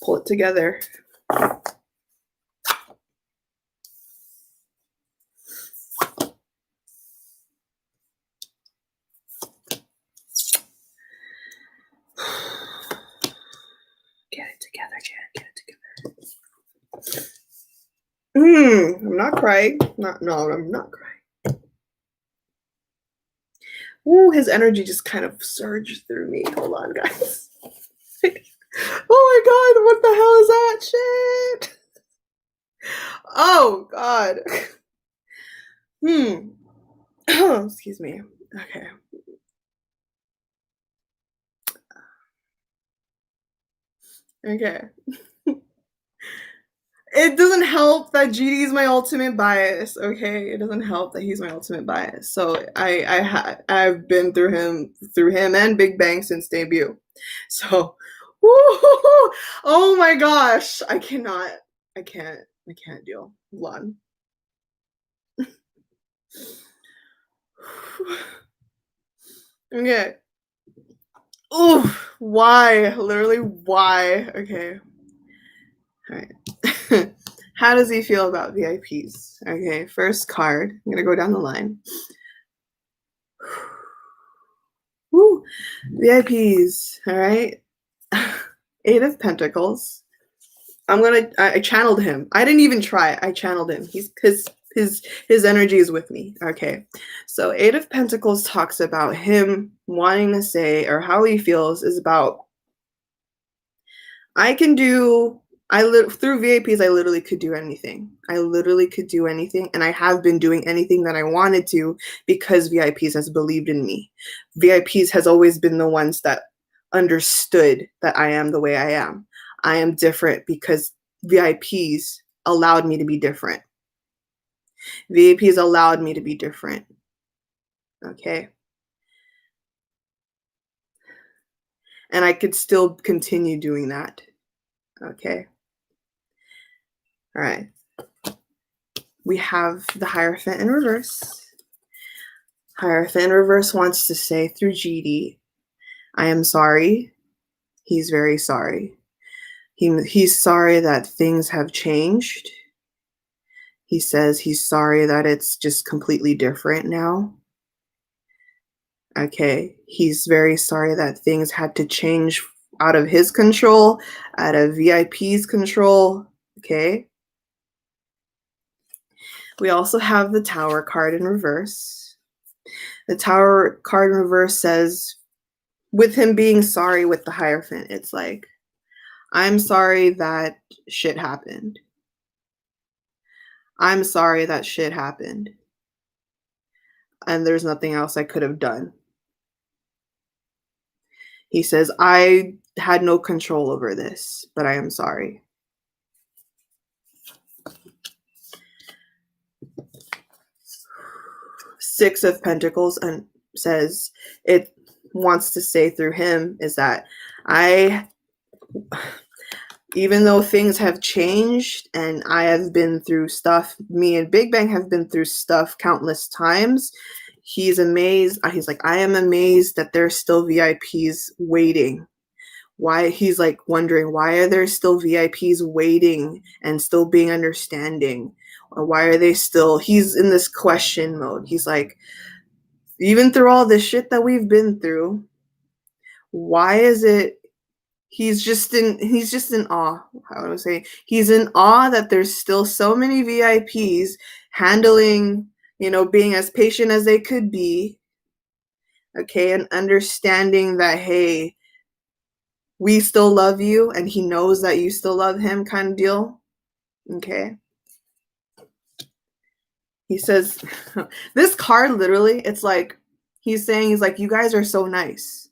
Pull it together. Get it together, Jan. Get it together. I'm not crying. No, I'm not crying. Ooh, his energy just kind of surged through me. Hold on, guys. Oh my god, what the hell is that shit? Oh god. Excuse me. Okay. Okay. It doesn't help that GD is my ultimate bias, okay? It doesn't help that he's my ultimate bias. So I've been through him and Big Bang since debut. So, oh my gosh, I can't deal. Hold on. Okay. Ooh, why? Literally, why? Okay. All right. How does he feel about VIPs? Okay, first card. I'm gonna go down the line. Woo, VIPs. All right. 8 of Pentacles. I channeled him. I didn't even try. I channeled him. His energy is with me. Okay. So 8 of Pentacles talks about him wanting to say, or how he feels is about, through VIPs, I literally could do anything. And I have been doing anything that I wanted to because VIPs has believed in me. VIPs has always been the ones that understood that I am the way I am. I am different because VIPs allowed me to be different. VIPs allowed me to be different. Okay. And I could still continue doing that. Okay. All right. We have the Hierophant in reverse. Hierophant in reverse wants to say through GD, I am sorry. He's very sorry. He's sorry that things have changed. He says he's sorry that it's just completely different now. Okay. He's very sorry that things had to change out of his control, out of VIP's control. Okay. We also have the Tower card in reverse. The Tower card in reverse says, with him being sorry with the Hierophant, it's like, I'm sorry that shit happened. I'm sorry that shit happened. And there's nothing else I could have done. He says, I had no control over this, but I am sorry. Six of Pentacles and says it wants to say through him is that even though things have changed and I have been through stuff, me and Big Bang have been through stuff countless times, he's amazed. He's like, I am amazed that there's still VIPs waiting. Why? He's like wondering, why are there still VIPs waiting and still being understanding? Or why are they still, he's in this question mode. He's like, even through all this shit that we've been through, why is it, he's just in awe. How do I say? He's in awe that there's still so many VIPs handling, being as patient as they could be. Okay, and understanding that, hey, we still love you, and he knows that you still love him, kind of deal. Okay. He says, this card literally, it's like, he's saying, he's like, you guys are so nice.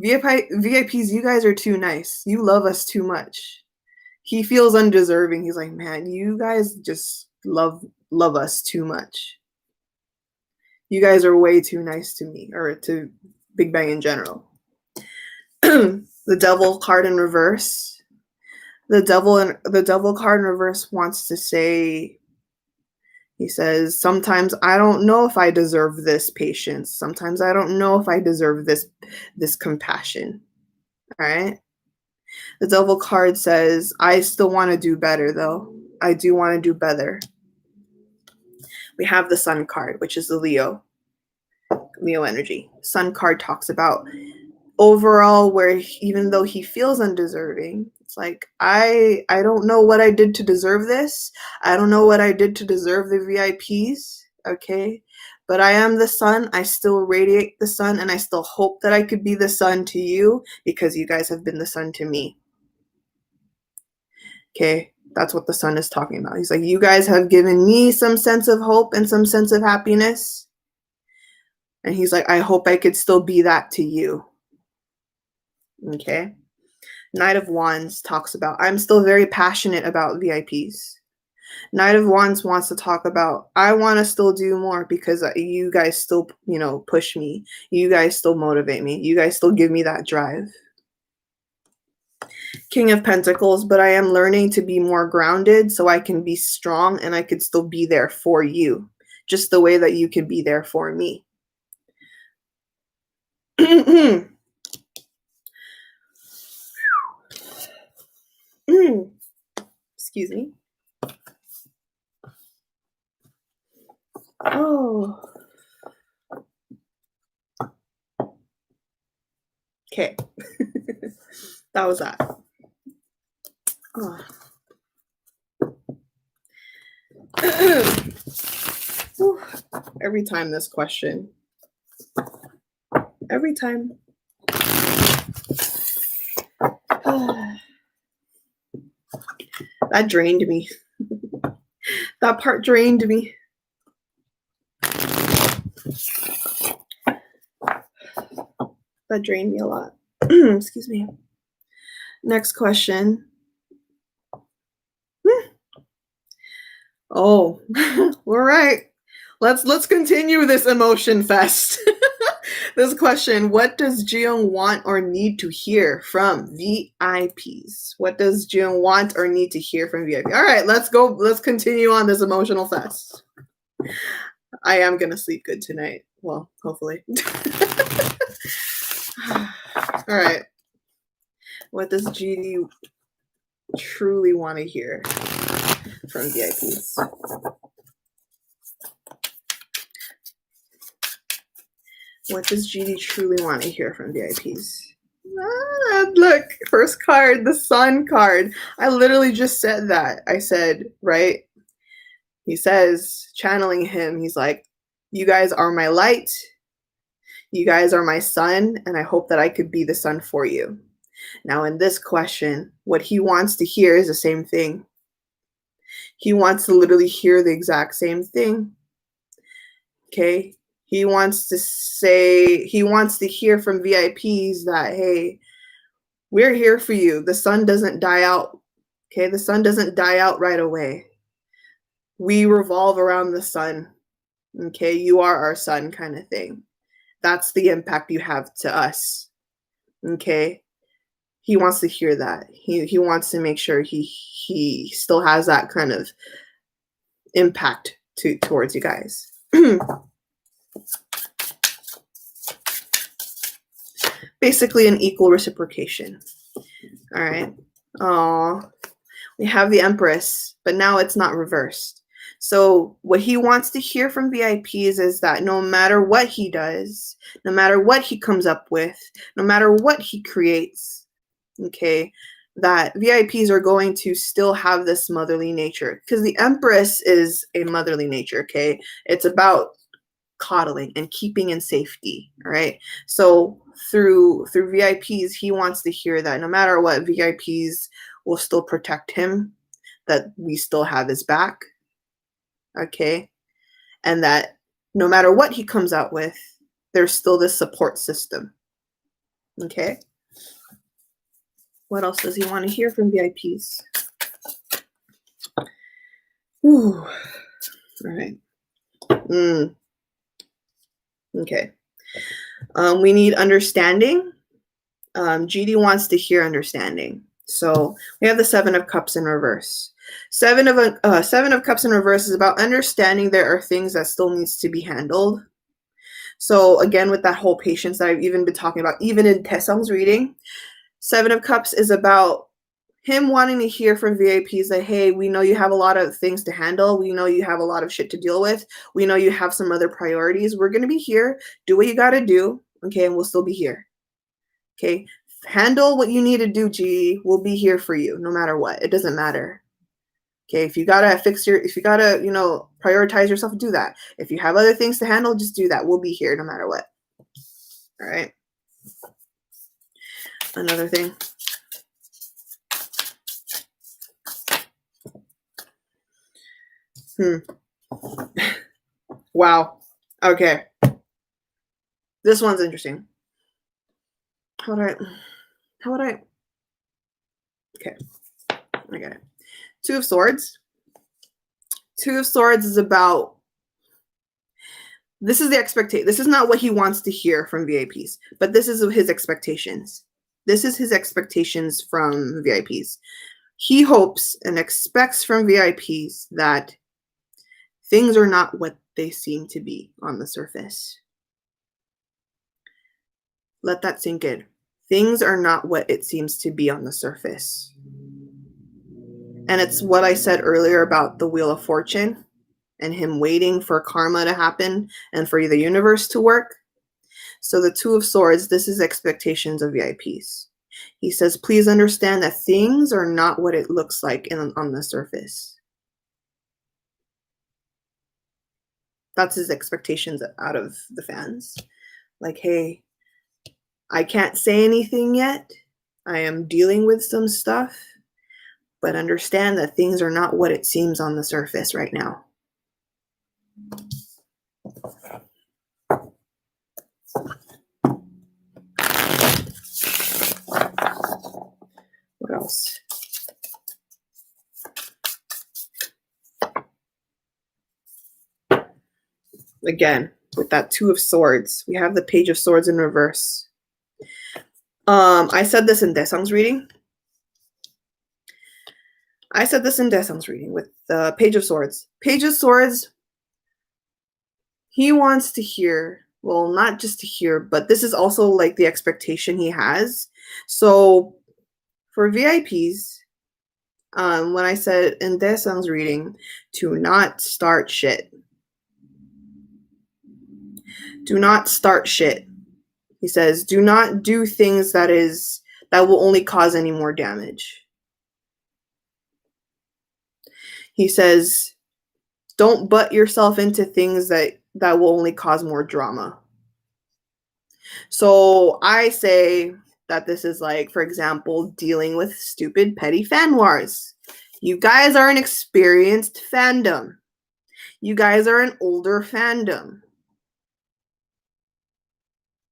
VIPs, you guys are too nice. You love us too much. He feels undeserving. He's like, man, you guys just love us too much. You guys are way too nice to me, or to Big Bang in general. The Devil card in reverse. The Devil card in reverse wants to say, he says, sometimes I don't know if I deserve this patience. Sometimes I don't know if I deserve this compassion. All right. The Devil card says, I still want to do better, though. I do want to do better. We have the Sun card, which is the Leo energy. Sun card talks about overall where even though he feels undeserving, it's like, I don't know what I did to deserve this. I don't know what I did to deserve the VIPs. Okay. But I am the sun. I still radiate the sun, and I still hope that I could be the sun to you because you guys have been the sun to me. Okay. That's what the sun is talking about. He's like, you guys have given me some sense of hope and some sense of happiness. And he's like, I hope I could still be that to you. Okay. Knight of Wands talks about, I'm still very passionate about VIPs. Knight of Wands wants to talk about, I want to still do more because you guys still, push me. You guys still motivate me. You guys still give me that drive. King of Pentacles, but I am learning to be more grounded so I can be strong and I could still be there for you, just the way that you can be there for me. Excuse me. Oh. Okay. That was that. Oh. Every time this question. Every time. That drained me. That part drained me. That drained me a lot. Excuse me. Next question. Oh, all right. Let's continue this emotion fest. This question, what does Jiyong want or need to hear from VIPs? What does Jiyong want or need to hear from VIPs? All right, let's go. Let's continue on this emotional fest. I am going to sleep good tonight. Well, hopefully. All right. What does GD truly want to hear from VIPs? What does GD truly want to hear from VIPs? Look, first card, the Sun card. I literally just said that. I said, right? He says, channeling him, he's like, you guys are my light. You guys are my sun, and I hope that I could be the sun for you. Now, in this question, what he wants to hear is the same thing. He wants to literally hear the exact same thing. Okay? He wants to hear from VIPs that, hey, we're here for you. The sun doesn't die out. Okay? The sun doesn't die out right away. We revolve around the sun. Okay? You are our sun, kind of thing. That's the impact you have to us. Okay? He wants to hear that. He wants to make sure he still has that kind of impact towards you guys. Basically an equal reciprocation. All right. Oh, we have the Empress, but now it's not reversed. So what he wants to hear from VIPs is that no matter what he does, no matter what he comes up with, no matter what he creates, okay, that VIPs are going to still have this motherly nature, because the Empress is a motherly nature. Okay, it's about coddling and keeping in safety. All right, so through VIPs, he wants to hear that no matter what, VIPs will still protect him, that we still have his back. Okay, and that no matter what he comes out with, there's still this support system. Okay. What else does he want to hear from VIPs? Ooh. All right. Okay. We need understanding. GD wants to hear understanding. So we have the Seven of Cups in reverse. Seven of Cups in reverse is about understanding there are things that still needs to be handled. So again, with that whole patience that I've even been talking about, even in Tessong's reading, Seven of Cups is about him wanting to hear from VIPs that, hey, we know you have a lot of things to handle. We know you have a lot of shit to deal with. We know you have some other priorities. We're going to be here. Do what you got to do. Okay. And we'll still be here. Okay. Handle what you need to do, G. We'll be here for you no matter what. It doesn't matter. Okay. If you got to prioritize yourself, do that. If you have other things to handle, just do that. We'll be here no matter what. All right. Another thing. Wow. Okay. This one's interesting. How would I? Okay. I got it. Two of Swords. Two of Swords is about, this is the expectation. This is not what he wants to hear from VIPs, but this is his expectations. This is his expectations from VIPs. He hopes and expects from VIPs that things are not what they seem to be on the surface. Let that sink in. Things are not what it seems to be on the surface. And it's what I said earlier about the Wheel of Fortune and him waiting for karma to happen and for the universe to work. So the Two of Swords, this is expectations of VIPs. He says, please understand that things are not what it looks like on the surface. That's his expectations out of the fans. Like, hey, I can't say anything yet. I am dealing with some stuff, but understand that things are not what it seems on the surface right now. What else? Again, with that Two of Swords, we have the Page of Swords in reverse. I said this in Daesung's reading. With the Page of Swords. Page of Swords, he wants to hear, well, not just to hear, but this is also like the expectation he has. So for VIPs, when I said in Daesung's reading to not start shit. Do not start shit. He says, do not do things that will only cause any more damage. He says, don't butt yourself into things that will only cause more drama. So I say that this is like, for example, dealing with stupid petty fan wars. You guys are an experienced fandom. You guys are an older fandom.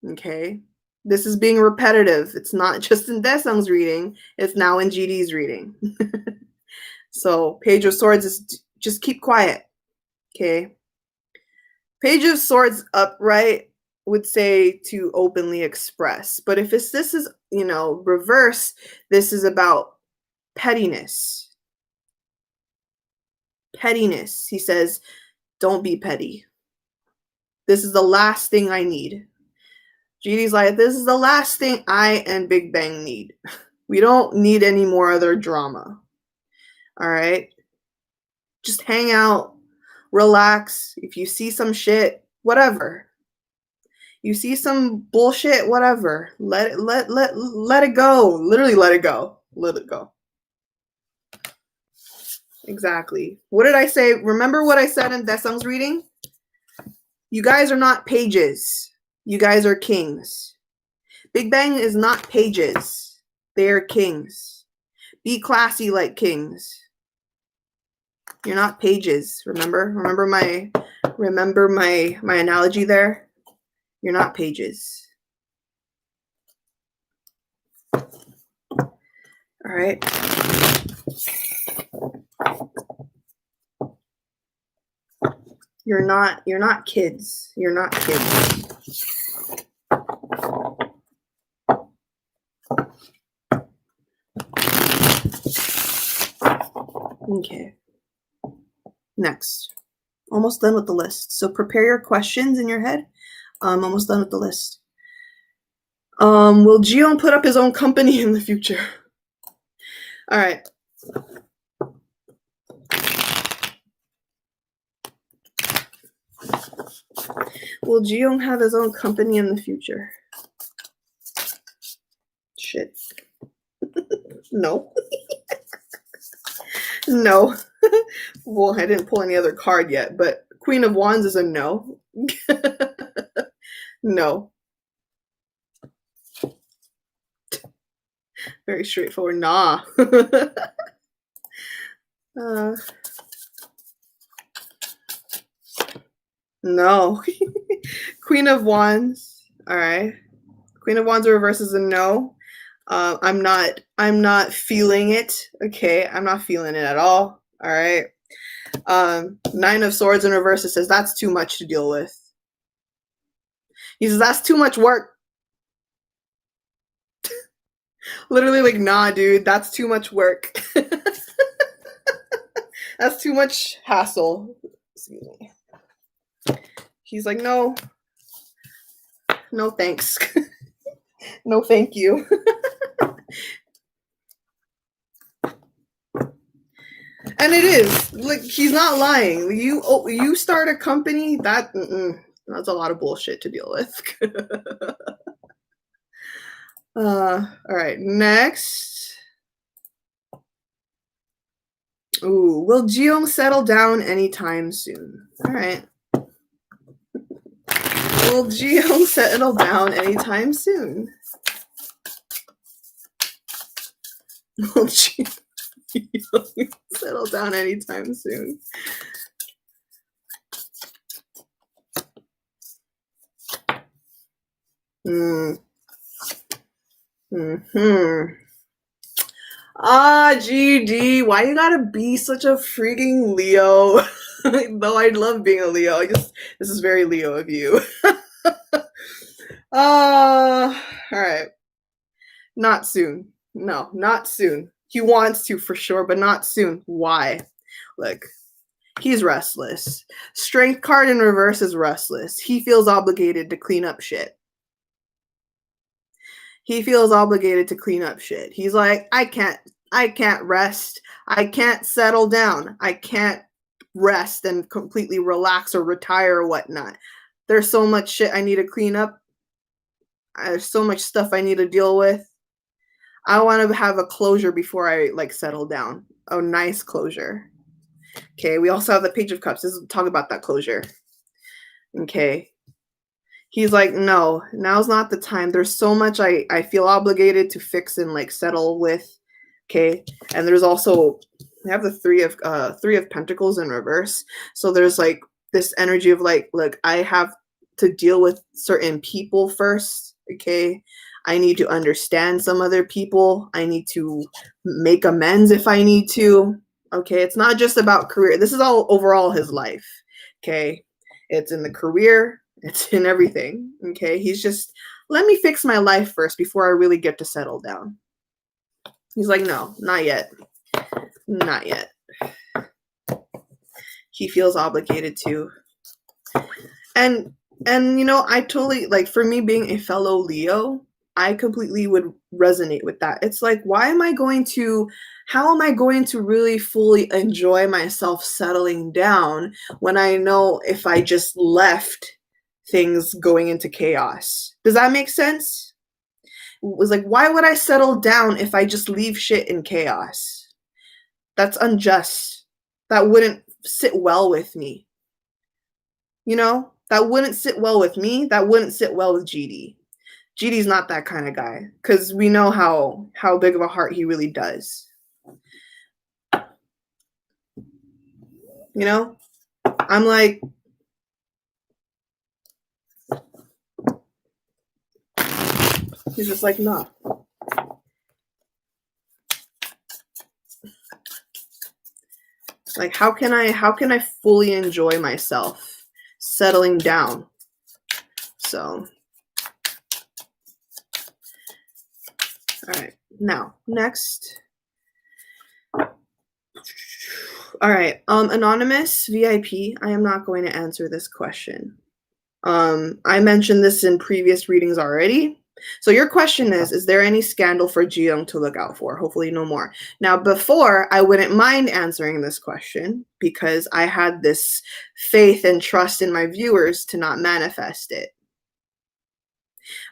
Okay? This is being repetitive. It's not just in Daesung's reading. It's now in GD's reading. So Page of Swords is just keep quiet. Okay? Page of Swords upright would say to openly express. But if this is, reverse, this is about pettiness. Pettiness. He says, don't be petty. This is the last thing I need. GD's like, this is the last thing I and Big Bang need. We don't need any more other drama. All right? Just hang out, relax. If you see some shit, whatever. You see some bullshit, whatever. Let it go. Literally let it go. Let it go. Exactly. What did I say? Remember what I said in Daesung's reading? You guys are not pages. You guys are kings. Big Bang is not pages. They are kings. Be classy like kings. You're not pages. Remember my analogy there? You're not pages. All right. You're not kids. You're not kids. Okay. Next. Almost done with the list. So prepare your questions in your head. Almost done with the list. Will Jiyong put up his own company in the future? All right. Will Jiyong have his own company in the future? Shit. No. No. Well, I didn't pull any other card yet, but Queen of Wands is a no. No. Very straightforward. Nah. No. Queen of Wands. All right. Queen of Wands reverse is a no. I'm not feeling it. Okay. I'm not feeling it at all. All right. Nine of Swords in reverse, it says that's too much to deal with. He says that's too much work. Literally like, nah, dude, that's too much work. That's too much hassle. Excuse me. He's like, no, thanks. No, thank you. And it is like, he's not lying. You start a company that's a lot of bullshit to deal with. All right, next. Ooh, will Jiyong settle down anytime soon? All right. Will Jiyong settle down anytime soon? Will Jiyong settle down anytime soon? GD, why you gotta be such a freaking Leo? Though I love being a Leo, this is very Leo of you. All right. Not soon. No, not soon. He wants to for sure, but not soon. Why? Look, he's restless. Strength card in reverse is restless. He feels obligated to clean up shit. He feels obligated to clean up shit. He's like, I can't rest. I can't settle down. I can't rest and completely relax or retire or whatnot. There's so much shit I need to clean up. There's so much stuff I need to deal with. I want to have a closure before I like settle down. A nice closure. Okay, we also have the Page of Cups. Let's talk about that closure. Okay. He's like, no, now's not the time. There's so much I feel obligated to fix and like settle with. Okay. And there's also, we have the three of Pentacles in reverse. So there's like this energy of like, look, I have to deal with certain people first. Okay. I need to understand some other people. I need to make amends if I need to. Okay. It's not just about career. This is all overall his life. Okay. It's in the career. It's in everything. Okay. He's just, let me fix my life first before I really get to settle down. He's like, no, not yet. Not yet. He feels obligated to. And you know, I totally, like, for me being a fellow Leo, I completely would resonate with that. It's like, how am I going to really fully enjoy myself settling down when I know if I just left things going into chaos? Does that make sense? It was like, why would I settle down if I just leave shit in chaos? That's unjust. That wouldn't sit well with me. You know, that wouldn't sit well with me. That wouldn't sit well with GD. GD's not that kind of guy, because we know how big of a heart he really does. You know, I'm like, he's just like, no. Like, how can I fully enjoy myself settling down? So, all right, now next. All right, anonymous VIP, I am not going to answer this question. I mentioned this in previous readings already. So your question is there any scandal for Jiyong to look out for? Hopefully no more. Now, before, I wouldn't mind answering this question because I had this faith and trust in my viewers to not manifest it.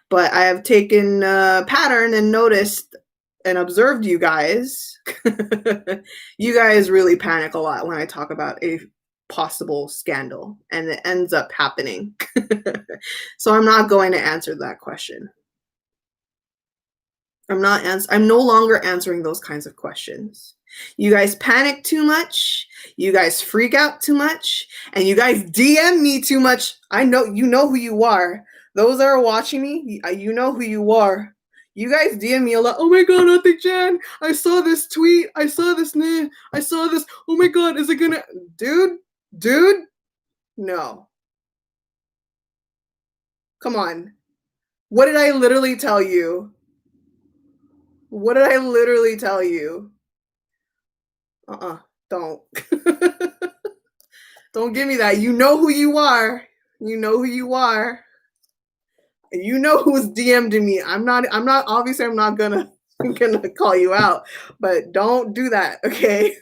But I have taken a pattern and noticed and observed you guys. You guys really panic a lot when I talk about a possible scandal, and it ends up happening. So I'm not going to answer that question. I'm no longer answering those kinds of questions. You guys panic too much. You guys freak out too much. And you guys DM me too much. I know, you know who you are. Those that are watching me, you know who you are. You guys DM me a lot. Oh my god, Auntie Jan, I saw this tweet. I saw this. Oh my god, is it gonna... Dude? No. Come on. What did I literally tell you? What did I literally tell you? Don't. Don't give me that. You know who you are. You know who you are. You know who's DM'd me. I'm not obviously I'm not gonna call you out, but don't do that, okay?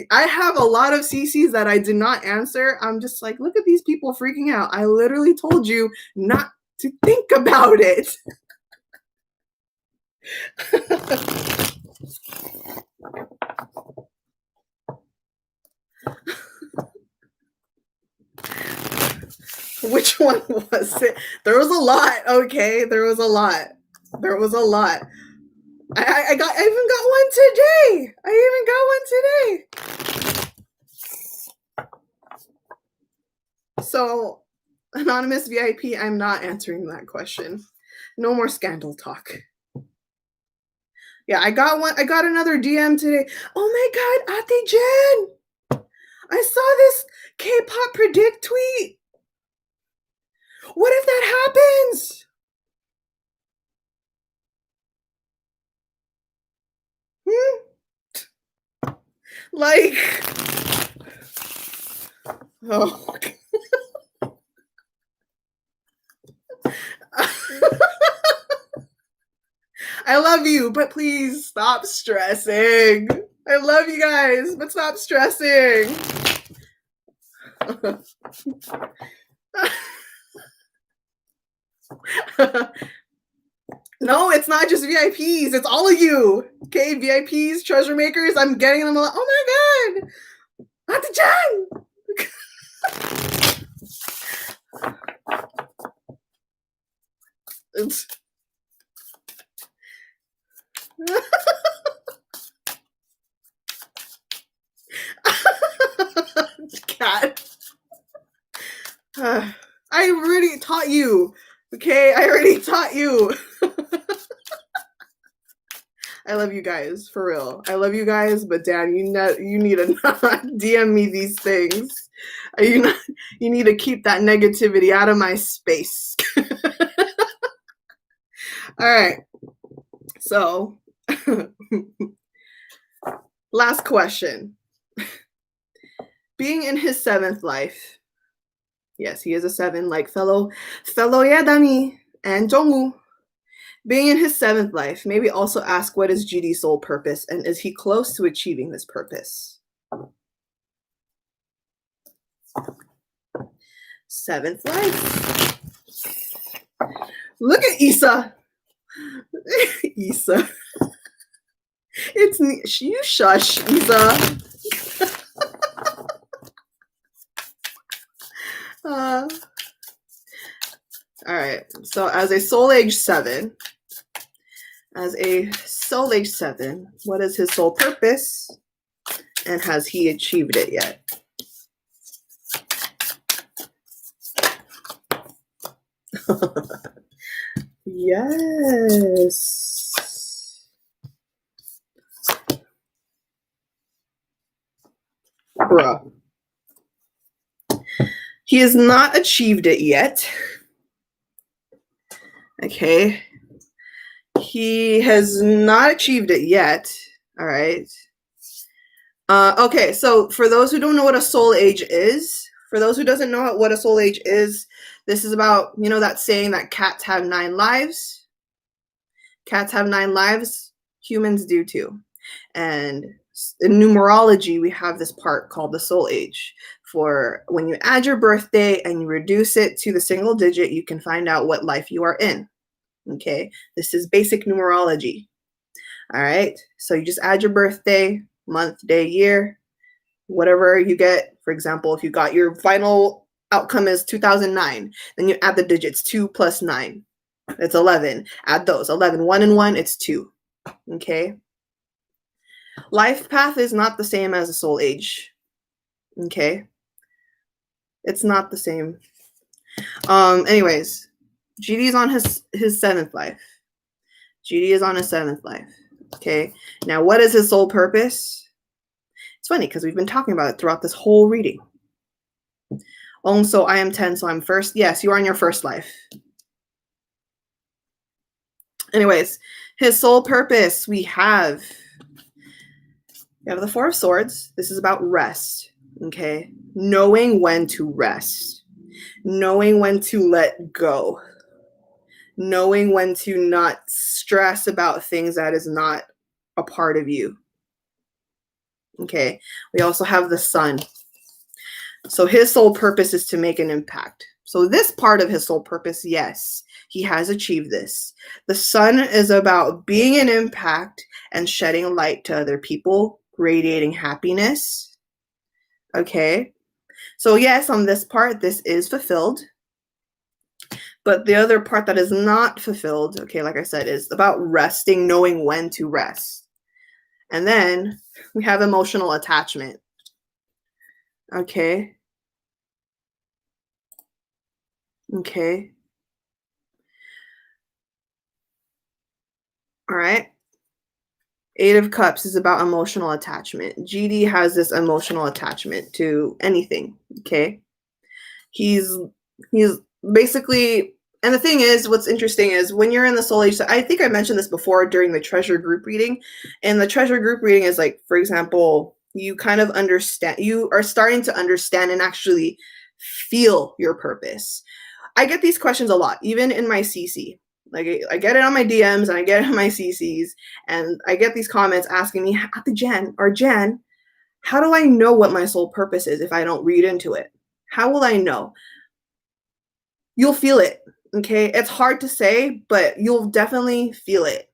I have a lot of CCs that I did not answer. I'm just like, look at these people freaking out. I literally told you not to think about it. Which one was it? There was a lot, okay? There was a lot. I even got one today. So, anonymous VIP, I'm not answering that question. No more scandal talk. Yeah, I got another DM today. Oh my god, Ate Jen! I saw this K-pop predict tweet. What if that happens? Like, oh. I love you, but please stop stressing. I love you guys, but stop stressing. No, it's not just VIPs. It's all of you. Okay, VIPs, treasure makers. I'm getting them. Oh my god, Ate-chan! It's cat. I already taught you. Okay, I already taught you. I love you guys, for real. I love you guys, but Dan, you need to not DM me these things. You need to keep that negativity out of my space. All right. So, last question. Being in his 7th life. Yes, he is a 7, like fellow Yadami and Jongwoo. Being in his 7th life, maybe also ask what is GD's soul purpose and is he close to achieving this purpose? 7th life. Look at Issa. Issa. It's you shush, Issa. All right. So as a soul age 7, what is his soul purpose? And has he achieved it yet? Yes. Bruh. He has not achieved it yet. Okay. He has not achieved it yet. All right. Okay, so for those who don't know what a soul age is, this is about, you know, that saying that cats have 9 lives. Cats have 9 lives. Humans do too. And in numerology, we have this part called the soul age. For when you add your birthday and you reduce it to the single digit, you can find out what life you are in. Okay, this is basic numerology. All right, so you just add your birthday, month, day, year, whatever you get. For example, if you got your final outcome is 2009, then you add the digits 2 plus 9. It's 11. Add those 11. 1 and 1, it's 2. Okay. Life path is not the same as a soul age. Okay. It's not the same. Anyways, GD is on his 7th life. GD is on his 7th life. Okay. Now, what is his soul purpose? It's funny because we've been talking about it throughout this whole reading. So I am 10, so I'm first. Yes, you are in your first life. Anyways, his soul purpose, we have the 4 of Swords. This is about rest. Okay. Knowing when to rest. Knowing when to let go. Knowing when to not stress about things that is not a part of you. Okay. We also have the Sun. So his soul purpose is to make an impact. So this part of his soul purpose, yes, he has achieved this. The Sun is about being an impact and shedding light to other people, radiating happiness. Okay. So yes, on this part, this is fulfilled. But the other part that is not fulfilled, okay, like I said, is about resting, knowing when to rest. And then we have emotional attachment. Okay. Okay. All right. 8 of Cups is about emotional attachment. GD has this emotional attachment to anything. Okay. He's basically, and the thing is, what's interesting is when you're in the soul age, I think I mentioned this before during the treasure group reading, and the treasure group reading is like, for example, you kind of understand, you are starting to understand and actually feel your purpose. I get these questions a lot, even in my CC. Like I get it on my DMs and I get it on my CCs, and I get these comments asking me, Jen, how do I know what my soul purpose is if I don't read into it? How will I know? You'll feel it, okay? It's hard to say, but you'll definitely feel it.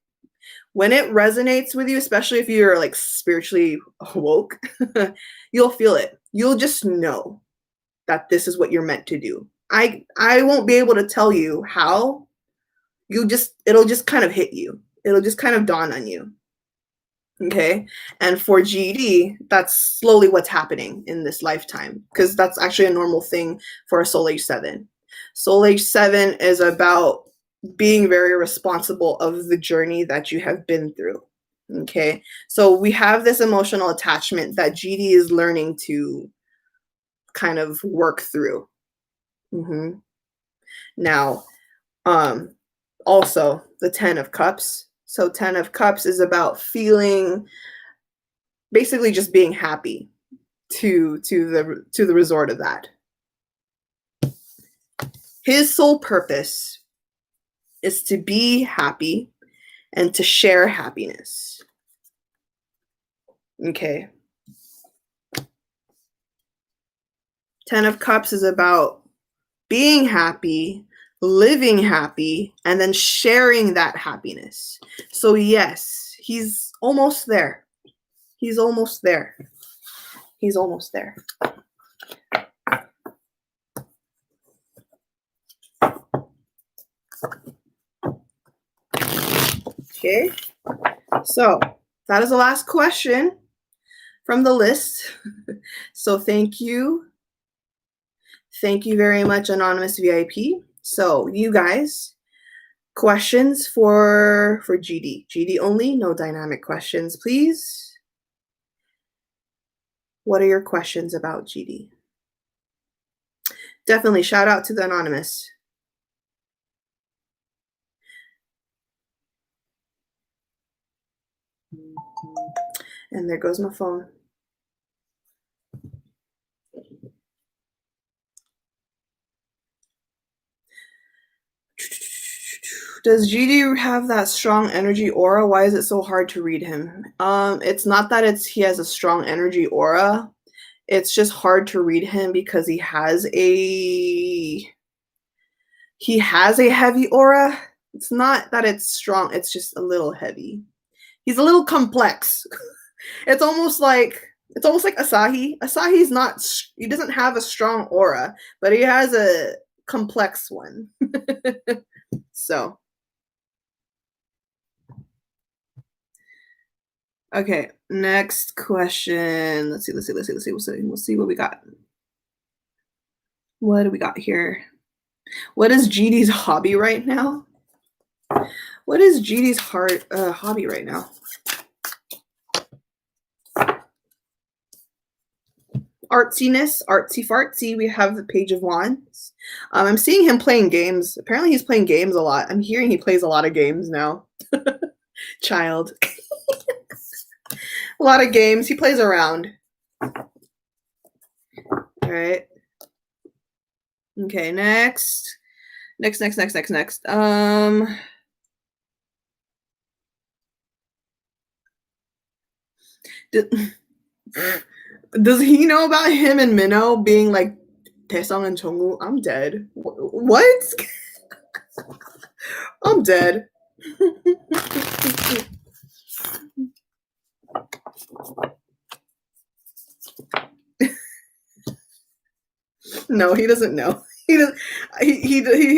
When it resonates with you, especially if you're like spiritually awoke, you'll feel it. You'll just know that this is what you're meant to do. I won't be able to tell you how. It'll just kind of hit you. It'll just kind of dawn on you. Okay. And for GD, that's slowly what's happening in this lifetime, because that's actually a normal thing for a soul age 7. Soul age 7 is about being very responsible of the journey that you have been through. Okay. So we have this emotional attachment that GD is learning to kind of work through. Now, also the 10 of Cups. So 10 of Cups is about feeling, basically just being happy to the resort of that. His sole purpose is to be happy and to share happiness. Okay. 10 of Cups is about being happy, living happy, and then sharing that happiness. So yes, he's almost there. He's almost there. He's almost there. Okay, so that is the last question from the list. So thank you. Thank you very much, Anonymous VIP. So you guys, questions for GD. GD only, no dynamic questions, please. What are your questions about GD? Definitely shout out to the Anonymous. And there goes my phone. Does GD have that strong energy aura? Why is it so hard to read him? It's not that he has a strong energy aura. It's just hard to read him because he has a heavy aura. It's not that it's strong, it's just a little heavy. He's a little complex. It's almost like Asahi. Asahi's not, he doesn't have a strong aura, but he has a complex one. So okay, next question. Let's see what we got. What do we got here? What is GD's hobby right now? What is GD's hobby right now? Artsiness, artsy fartsy. We have the Page of Wands. I'm seeing him playing games. Apparently he's playing games a lot. I'm hearing he plays a lot of games now. Child. A lot of games. He plays around. All right. Okay, next. Next. Does he know about him and Minho being like Taesung and Jongwoo? I'm dead. What? I'm dead. No, he doesn't know. He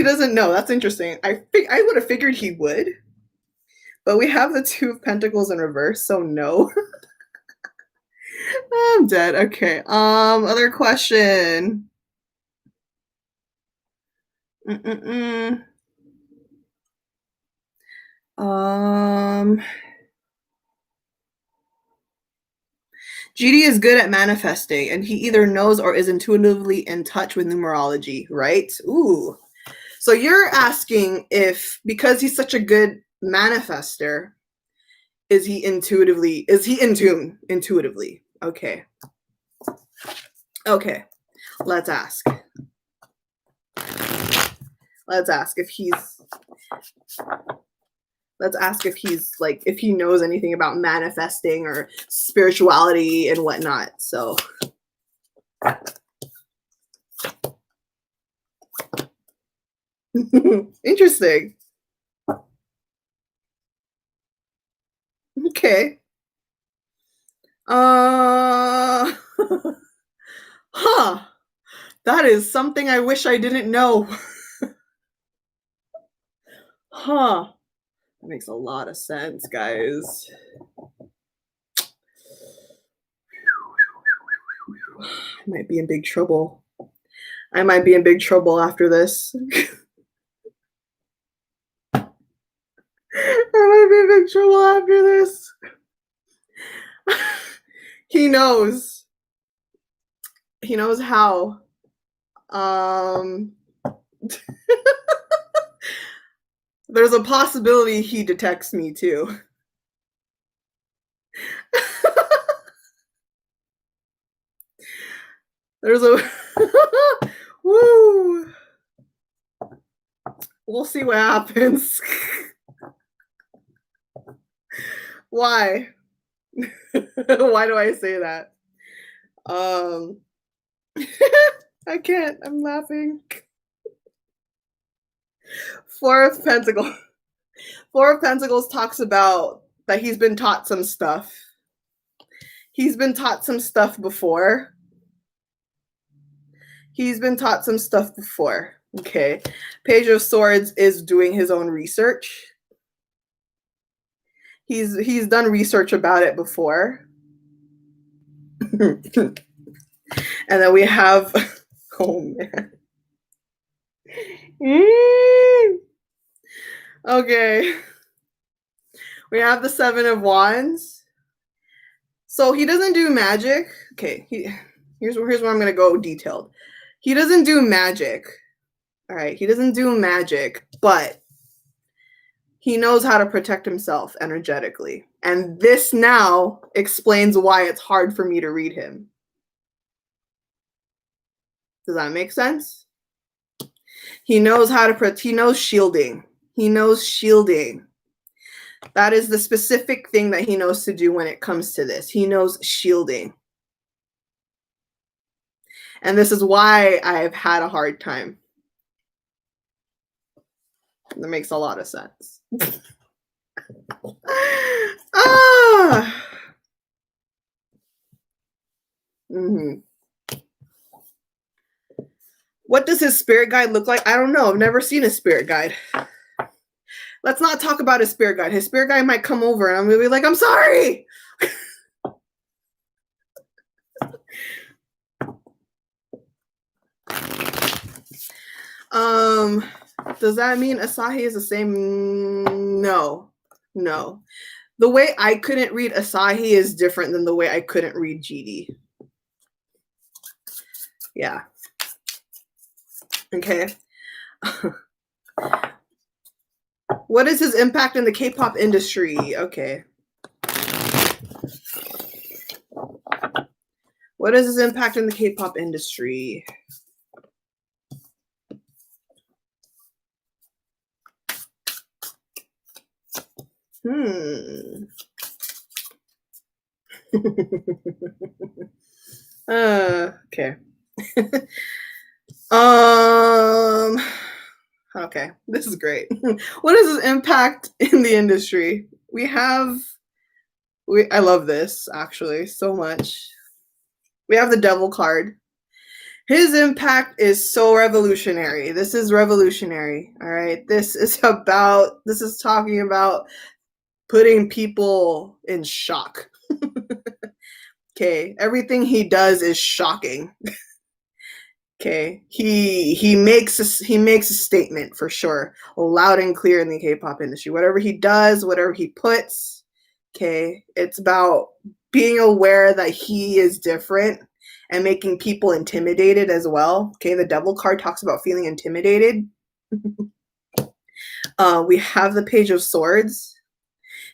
doesn't know. That's interesting. I would have figured he would, but we have the 2 of Pentacles in reverse, so no. I'm dead. Okay. Other question. GD is good at manifesting, and he either knows or is intuitively in touch with numerology, right? Ooh. So you're asking if, because he's such a good manifester, is he in tune intuitively? Okay. Okay. Let's ask. Let's ask if he's like, if he knows anything about manifesting or spirituality and whatnot. So interesting. Okay. Huh. That is something I wish I didn't know. Huh. That makes a lot of sense, guys. I might be in big trouble. I might be in big trouble after this. I might be in big trouble after this. He knows. He knows how. There's a possibility he detects me too. There's a woo. We'll see what happens. Why? Why do I say that? I can't. I'm laughing. Four of Pentacles. Four of Pentacles talks about that he's been taught some stuff. He's been taught some stuff before. He's been taught some stuff before. Okay. Page of Swords is doing his own research. He's done research about it before. And then we have, oh man. Okay. We have the Seven of Wands. So he doesn't do magic. Okay, here's where I'm going to go detailed. He doesn't do magic. All right, he doesn't do magic, but he knows how to protect himself energetically. And this now explains why it's hard for me to read him. Does that make sense? He knows how to he knows shielding. He knows shielding. That is the specific thing that he knows to do when it comes to this. He knows shielding. And this is why I've had a hard time. That makes a lot of sense. What does his spirit guide look like? I don't know. I've never seen a spirit guide. Let's not talk about his spirit guide. His spirit guide might come over and I'm going to be like, I'm sorry. Does that mean Asahi is the same? No. The way I couldn't read Asahi is different than the way I couldn't read GD. Yeah. Okay. What is his impact in the K-pop industry? Okay. What is his impact in the K-pop industry? Okay. Okay, this is great. What is his impact in the industry? I love this actually so much. We have the Devil card. His impact is so revolutionary. This is revolutionary. All right. This is talking about putting people in shock. Okay. Everything he does is shocking. Okay. He makes a statement for sure, loud and clear in the K-pop industry. Whatever he does, whatever he puts, okay, it's about being aware that he is different and making people intimidated as well. Okay, the Devil card talks about feeling intimidated. We have the Page of Swords.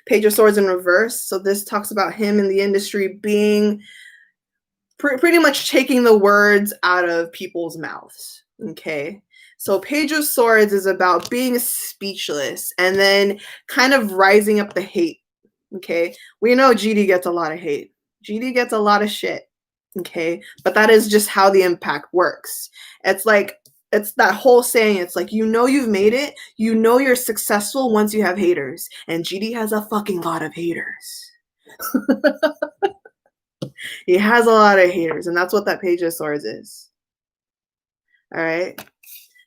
Page of Swords in reverse. So this talks about him in the industry being pretty much taking the words out of people's mouths. Okay, So Page of Swords is about being speechless and then kind of rising up the hate. Okay. We know GD gets a lot of hate. GD gets a lot of shit. Okay. But that is just how the impact works. It's like, it's that whole saying. It's like, you know, you've made it. You know, you're successful once you have haters. And GD has a fucking lot of haters. He has a lot of haters. And that's what that Page of Swords is. All right.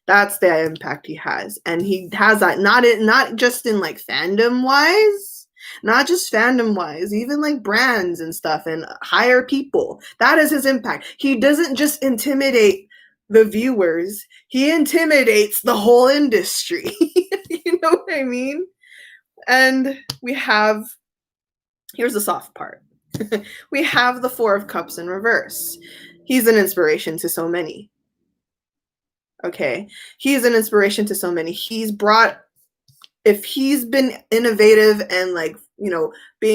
That's the impact he has. And he has that not just in like fandom wise, not just fandom wise, even like brands and stuff and hire people. That is his impact. He doesn't just intimidate the viewers, he intimidates the whole industry. You know what I mean? And we have, here's the soft part. We have the Four of Cups in reverse. He's an inspiration to so many. Okay, he's an inspiration to so many. He's brought, if he's been innovative and like, you know,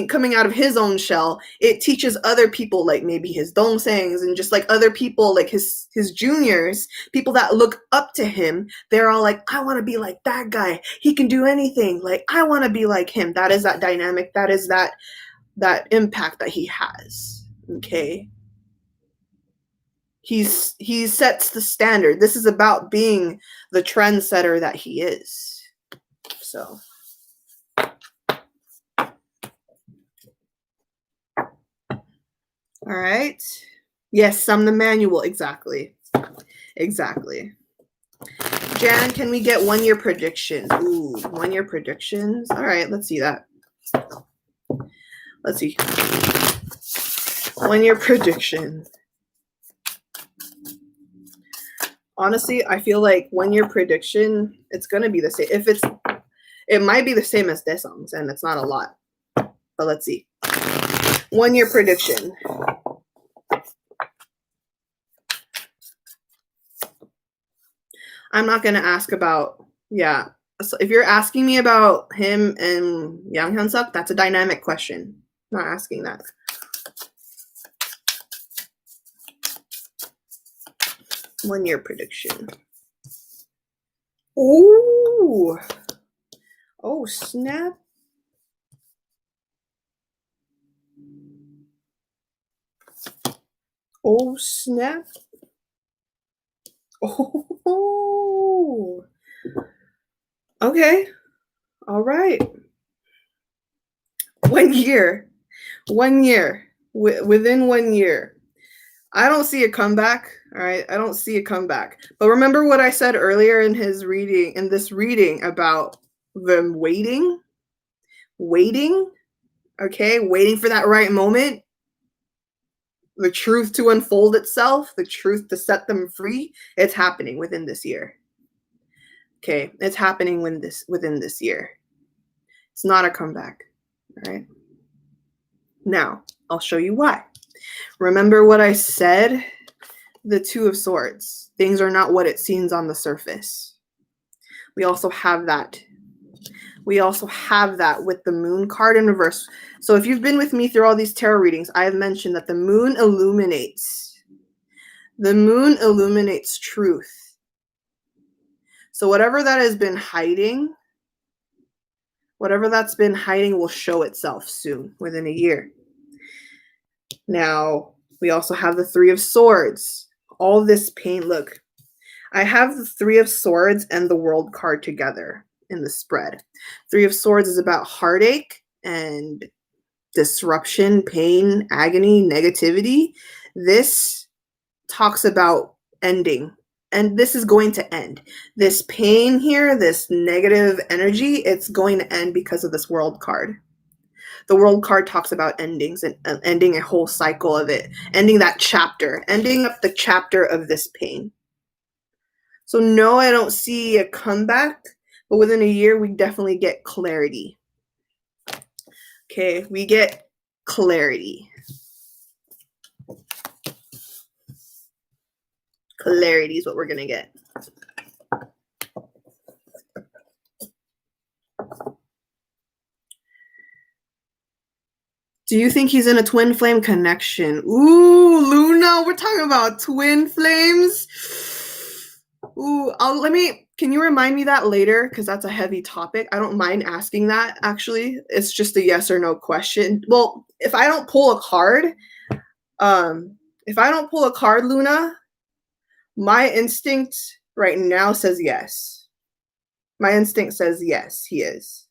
coming out of his own shell, it teaches other people, like maybe his dongsangs and just like other people, like his juniors, people that look up to him. They're all like, I want to be like that guy. He can do anything. Like, I want to be like him. That is that dynamic. That is that impact that he has. Okay. He sets the standard. This is about being the trendsetter that he is. So. All right. Yes, I'm the manual. Exactly. Exactly. Jan, can we get 1 year predictions? Ooh, 1 year predictions. All right, let's see that. Let's see. 1 year prediction. Honestly, I feel like 1 year prediction, it's gonna be the same. It might be the same as Daesung's, and it's not a lot. But let's see. 1 year prediction. I'm not gonna ask about, yeah. So if you're asking me about him and Yang Hyun-suk, that's a dynamic question. I'm not asking that. One year prediction. Oh, oh snap! Oh snap! Oh, okay, all right. 1 year, 1 year. Within 1 year, I don't see a comeback. All right, I don't see a comeback. But remember what I said earlier in his reading, in this reading, about them waiting. Okay, waiting for that right moment, the truth to unfold itself, the truth to set them free. It's happening within this year. Okay, it's happening within this year. It's not a comeback. All right. Now, I'll show you why. Remember what I said? The Two of Swords. Things are not what it seems on the surface. We also have that. We also have that with the Moon card in reverse. So if you've been with me through all these tarot readings, I have mentioned that the Moon illuminates. The Moon illuminates truth. So whatever that has been hiding, whatever that's been hiding will show itself soon, within a year. Now, we also have the Three of Swords. All this pain. Look, I have the Three of Swords and the World card together in the spread. Three of Swords is about heartache and disruption, pain, agony, negativity. This talks about ending. And this is going to end. This pain here, this negative energy, it's going to end because of this World card. The World card talks about endings and ending a whole cycle of it, ending that chapter, ending up the chapter of this pain. So no, I don't see a comeback, but within a year, we definitely get clarity. Okay, we get clarity. Clarity is what we're going to get. Do you think he's in a twin flame connection? Ooh, Luna, we're talking about twin flames. Ooh, can you remind me that later? Because that's a heavy topic. I don't mind asking that, actually. It's just a yes or no question. Well, if I don't pull a card, Luna, my instinct right now says yes. My instinct says yes, he is.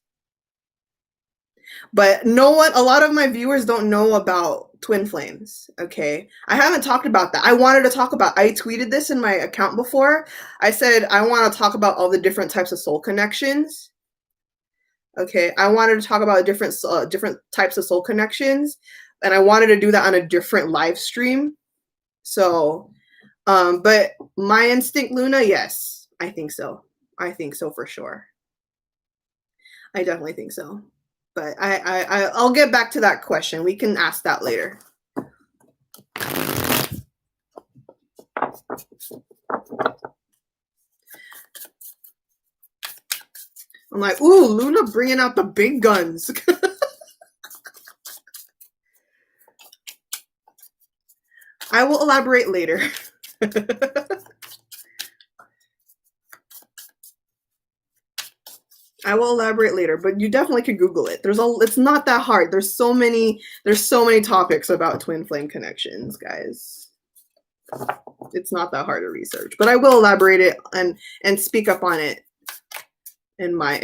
But a lot of my viewers don't know about twin flames, okay? I haven't talked about that. I tweeted this in my account before. I said I want to talk about all the different types of soul connections. Okay, I wanted to talk about different types of soul connections, and I wanted to do that on a different live stream. So, but my instinct, Luna, yes, I think so. I think so for sure. I definitely think so. But I'll get back to that question. We can ask that later. I'm like, ooh, Luna bringing out the big guns. I will elaborate later. I will elaborate later, but you definitely could Google it. It's not that hard. There's so many topics about twin flame connections, guys. It's not that hard to research, but I will elaborate it and speak up on it in my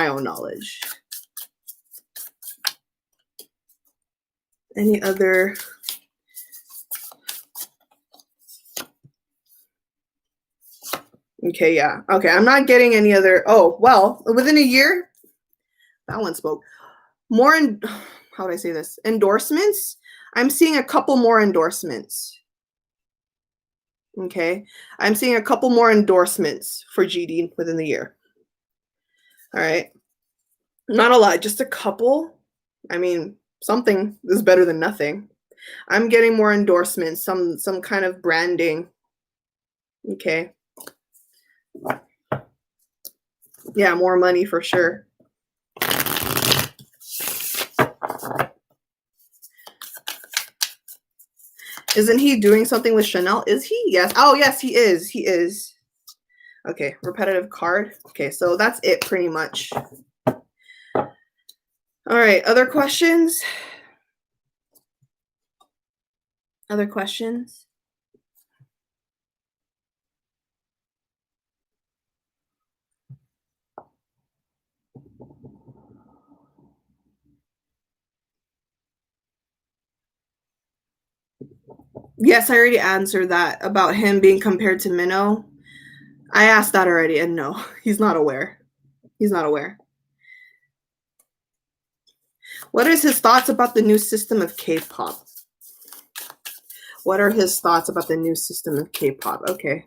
own knowledge. Any other? Okay, yeah. Okay, I'm not getting any other. Oh, well, within a year, that one spoke. More how would I say this? Endorsements. I'm seeing a couple more endorsements. Okay, I'm seeing a couple more endorsements for GD within the year. All right, not a lot, just a couple. I mean, something is better than nothing. I'm getting more endorsements, some kind of branding. Okay. Yeah, more money for sure. Isn't he doing something with Chanel? Is he? Yes. Oh, yes, he is. He is. Okay, repetitive card. Okay, so that's it pretty much. All right, other questions? Other questions? Yes, I already answered that about him being compared to Minnow. I asked that already, and no, he's not aware. He's not aware. What is his thoughts about the new system of K-pop? What are his thoughts about the new system of K-pop? Okay.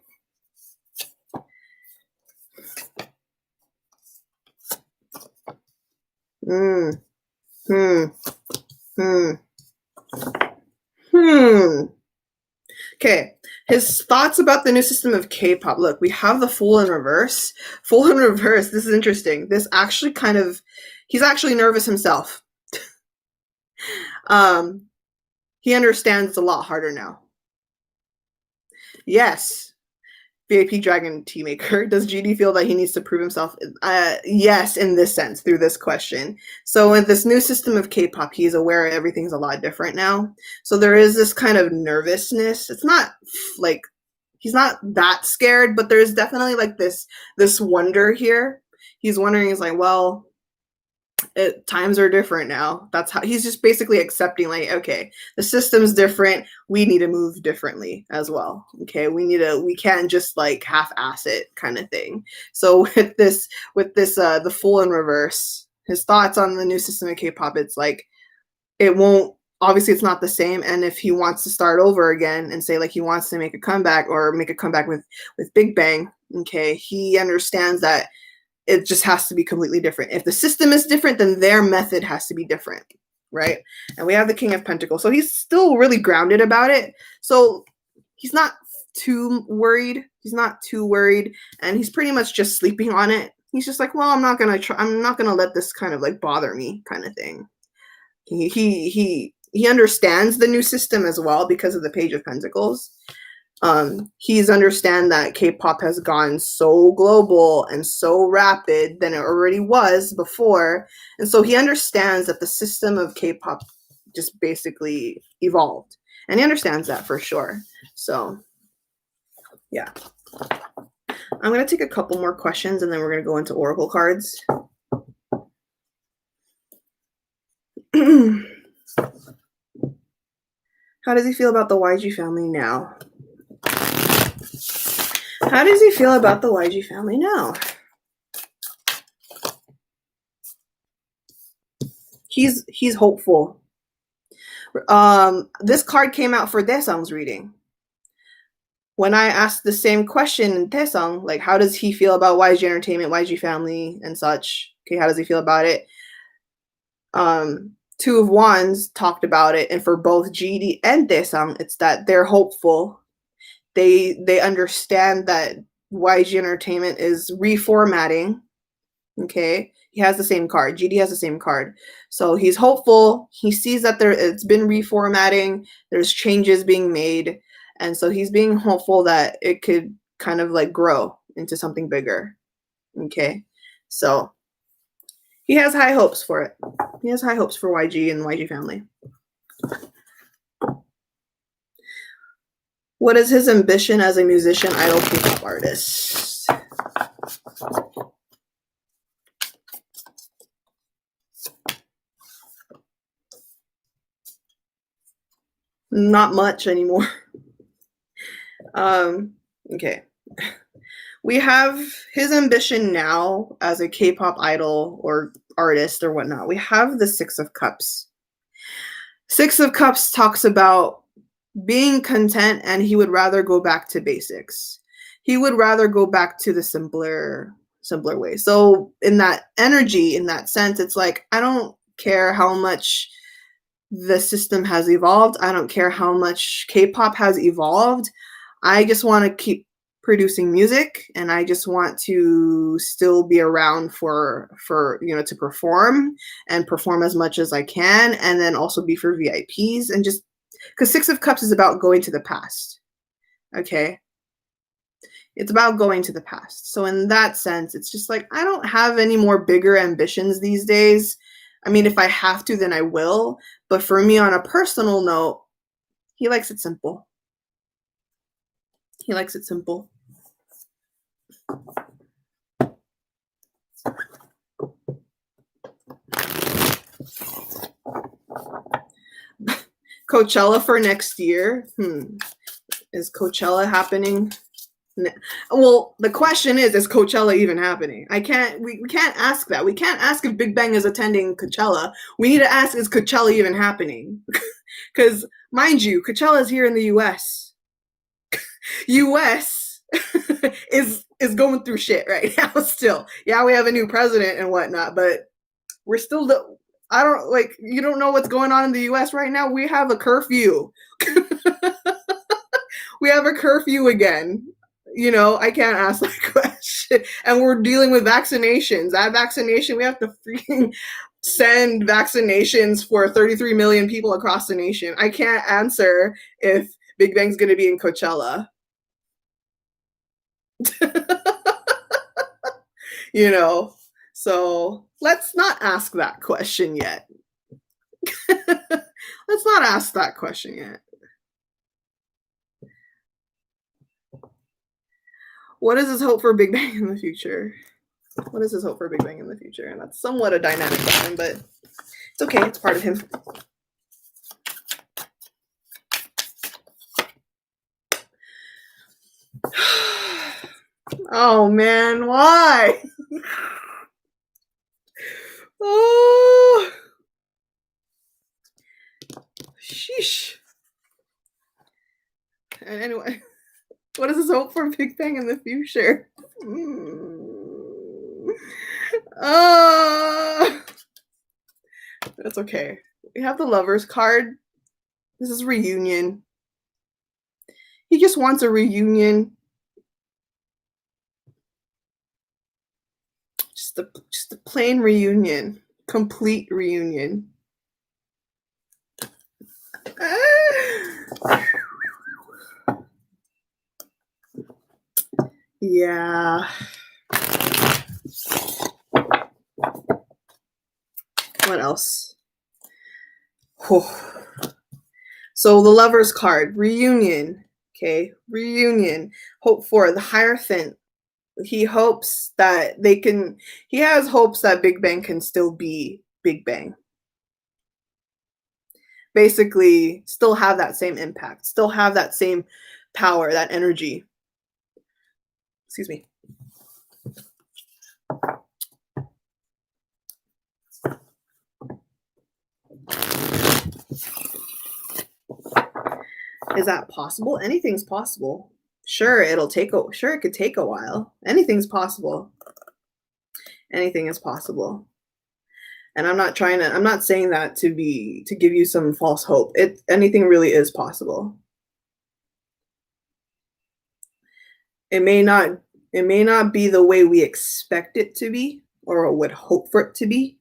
Okay, his thoughts about the new system of K-pop. Look, we have the Fool in Reverse. Fool in Reverse, this is interesting. This actually he's actually nervous himself. He understands it's a lot harder now. Yes. VIP Dragon Tea Maker. Does GD feel that he needs to prove himself? Yes, in this sense, through this question. So with this new system of K-pop, he's aware everything's a lot different now. So there is this kind of nervousness. It's not like he's not that scared, but there's definitely like this wonder here. He's wondering, he's like, well, times are different now. That's how he's just basically accepting, like, okay, the system's different, we need to move differently as well. Okay, we can't just like half-ass it kind of thing. So with this the Fool in Reverse, his thoughts on the new system of K-pop, it's like it won't, obviously it's not the same. And if he wants to start over again and say like he wants to make a comeback with Big Bang, okay, he understands that it just has to be completely different. If the system is different, then their method has to be different, right? And we have the King of Pentacles. So he's still really grounded about it. So he's not too worried. And he's pretty much just sleeping on it. He's just like, well, I'm not going to let this kind of like bother me kind of thing. He understands the new system as well because of the Page of Pentacles. He's understand that K-pop has gone so global and so rapid than it already was before. And so he understands that the system of K-pop just basically evolved. And he understands that for sure. So, yeah. I'm going to take a couple more questions and then we're going to go into oracle cards. How does he feel about the YG family now? How does he feel about the YG family now? He's hopeful. This card came out for Daesung's reading. When I asked the same question in Daesung, like how does he feel about YG Entertainment, YG family, and such? Okay, how does he feel about it? Two of Wands talked about it, and for both GD and Daesung, it's that they're hopeful. They understand that YG Entertainment is reformatting. Okay, he has the same card. GD has the same card, so he's hopeful. He sees that it's been reformatting. There's changes being made, and so he's being hopeful that it could kind of like grow into something bigger. Okay, so he has high hopes for it. He has high hopes for YG and the YG family. What is his ambition as a musician, idol, K-pop artist? Not much anymore. Okay. We have his ambition now as a K-pop idol or artist or whatnot. We have the Six of Cups. Six of Cups talks about being content, and he would rather go back to basics. He would rather go back to the simpler way. So in that energy, in that sense, it's like, I don't care how much the system has evolved. I don't care how much K-pop has evolved. I just want to keep producing music, and I just want to still be around for to perform as much as I can, and then also be for VIPs, and just because Six of Cups is about going to the past. Okay, it's about going to the past. So in that sense, it's just like, I don't have any more bigger ambitions these days. I mean, if I have to, then I will. But for me, on a personal note, he likes it simple. He likes it simple. Coachella for next year. Is Coachella happening? Well, the question is Coachella even happening? We can't ask that. We can't ask if Big Bang is attending Coachella. We need to ask, is Coachella even happening? Because mind you, Coachella is here in the US. US is going through shit right now still. Yeah, we have a new president and whatnot, but we're still you don't know what's going on in the US right now? We have a curfew. We have a curfew again. I can't ask that question. And we're dealing with vaccinations. That vaccination, we have to freaking send vaccinations for 33 million people across the nation. I can't answer if Big Bang's going to be in Coachella. So let's not ask that question yet. Let's not ask that question yet. What is his hope for Big Bang in the future? What is his hope for Big Bang in the future? And that's somewhat a dynamic question, but it's okay. It's part of him. Oh, man. Why? Oh. Sheesh. And anyway, what is his hope for Big Bang in the future? That's okay. We have the Lovers card. This is reunion. He just wants a reunion. Just a plain reunion. Complete reunion. Yeah. What else? So the Lover's card, reunion. Okay, reunion. Hope for the Hierophant. He hopes that he has hopes that Big Bang can still be Big Bang. Basically, still have that same impact, still have that same power, that energy. Excuse me. Is that possible? Anything's possible. Sure, it could take a while. Anything's possible. Anything is possible. And I'm not saying that to give you some false hope. Anything really is possible. It may not be the way we expect it to be or would hope for it to be.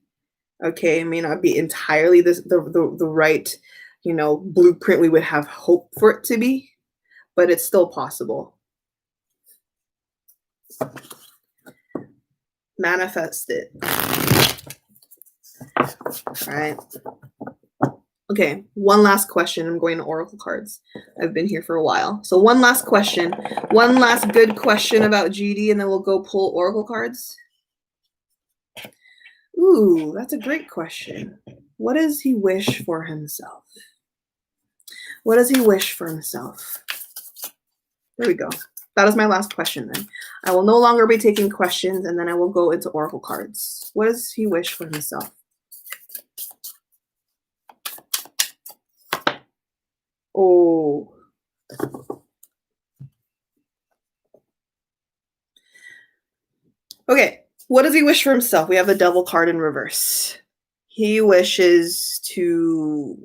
Okay, it may not be entirely the right, blueprint we would have hoped for it to be, but it's still possible. Manifest it. All right. Okay, one last question. I'm going to Oracle cards. I've been here for a while. So one last question. One last good question about GD, and then we'll go pull Oracle cards. Ooh, that's a great question. What does he wish for himself? What does he wish for himself? There we go. That is my last question then. I will no longer be taking questions, and then I will go into Oracle cards. What does he wish for himself? Oh. Okay. What does he wish for himself? We have the Devil card in reverse. He wishes to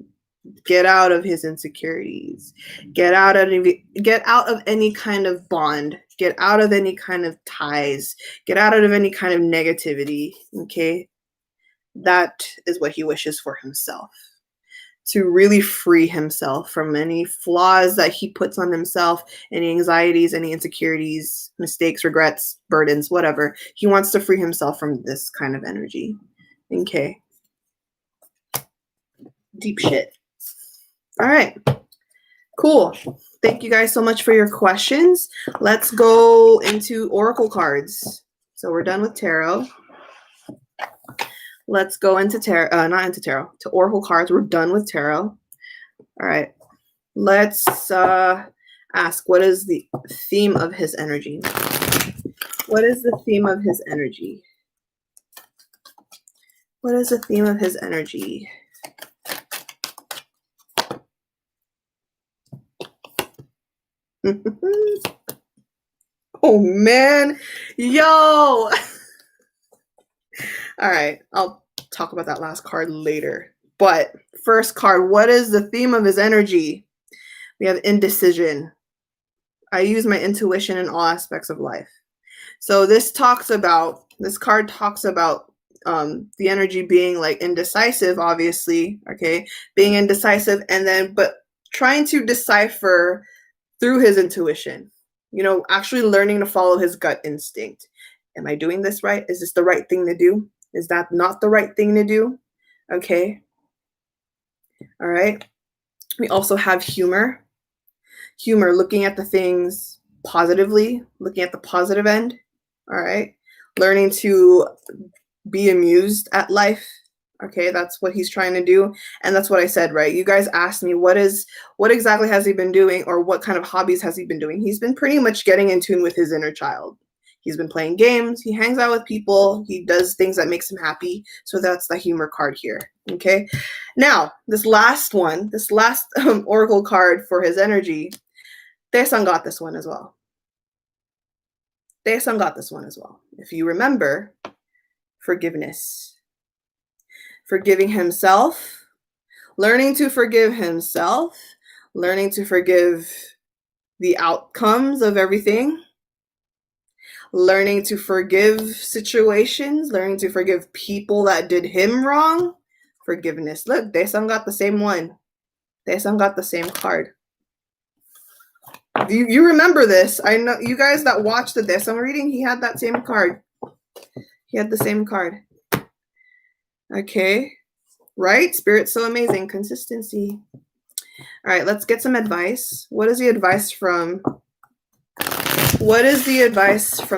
get out of his insecurities, get out of any kind of bond, get out of any kind of ties, get out of any kind of negativity. Okay. That is what he wishes for himself. To really free himself from any flaws that he puts on himself, any anxieties, any insecurities, mistakes, regrets, burdens, whatever. He wants to free himself from this kind of energy. Okay. Deep shit. All right. Cool. Thank you guys so much for your questions. Let's go into Oracle cards. So we're done with tarot. Let's go into tarot, not into tarot, to Oracle cards. We're done with tarot. All right. Let's ask, what is the theme of his energy? What is the theme of his energy? What is the theme of his energy? Oh, man. Yo. All right. I'll talk about that last card later. But first card, what is the theme of his energy? We have indecision. I use my intuition in all aspects of life. So this card talks about the energy being like indecisive, obviously, okay? Being indecisive but trying to decipher through his intuition, actually learning to follow his gut instinct. Am I doing this right? Is this the right thing to do? Is that not the right thing to do? Okay. All right. We also have humor. Humor, looking at the things positively, looking at the positive end. All right. Learning to be amused at life. Okay, that's what he's trying to do. And that's what I said, right? You guys asked me what exactly has he been doing, or what kind of hobbies has he been doing? He's been pretty much getting in tune with his inner child. He's been playing games. He hangs out with people. He does things that makes him happy. So that's the humor card here. Okay. Now, this last oracle card for his energy, Dae-san got this one as well. Dae-san got this one as well. If you remember, forgiveness. Forgiving himself, learning to forgive himself, learning to forgive the outcomes of everything, learning to forgive situations, learning to forgive people that did him wrong. Forgiveness. Look, Dae-san got the same one. Dae-san got the same card. You remember this. I know you guys that watched this. I'm reading he had that same card. He had the same card. Okay. Right? Spirit's so amazing. Consistency. All right, let's get some advice. What is the advice from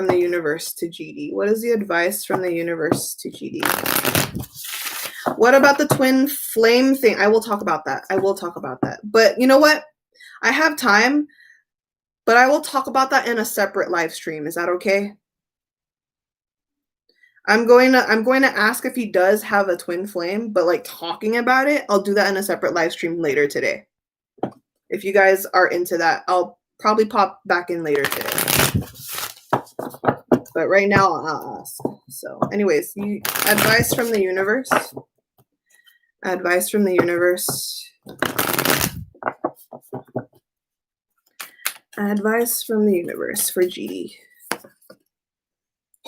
the universe to GD? What is the advice from the universe to GD? What about the twin flame thing? I will talk about that. But you know what? I have time, but I will talk about that in a separate live stream. Is that okay? I'm going to ask if he does have a twin flame, but like talking about it, I'll do that in a separate live stream later today. If you guys are into that, I'll probably pop back in later today. But right now I'll ask. So anyways, advice from the universe. Advice from the universe. Advice from the universe for GD.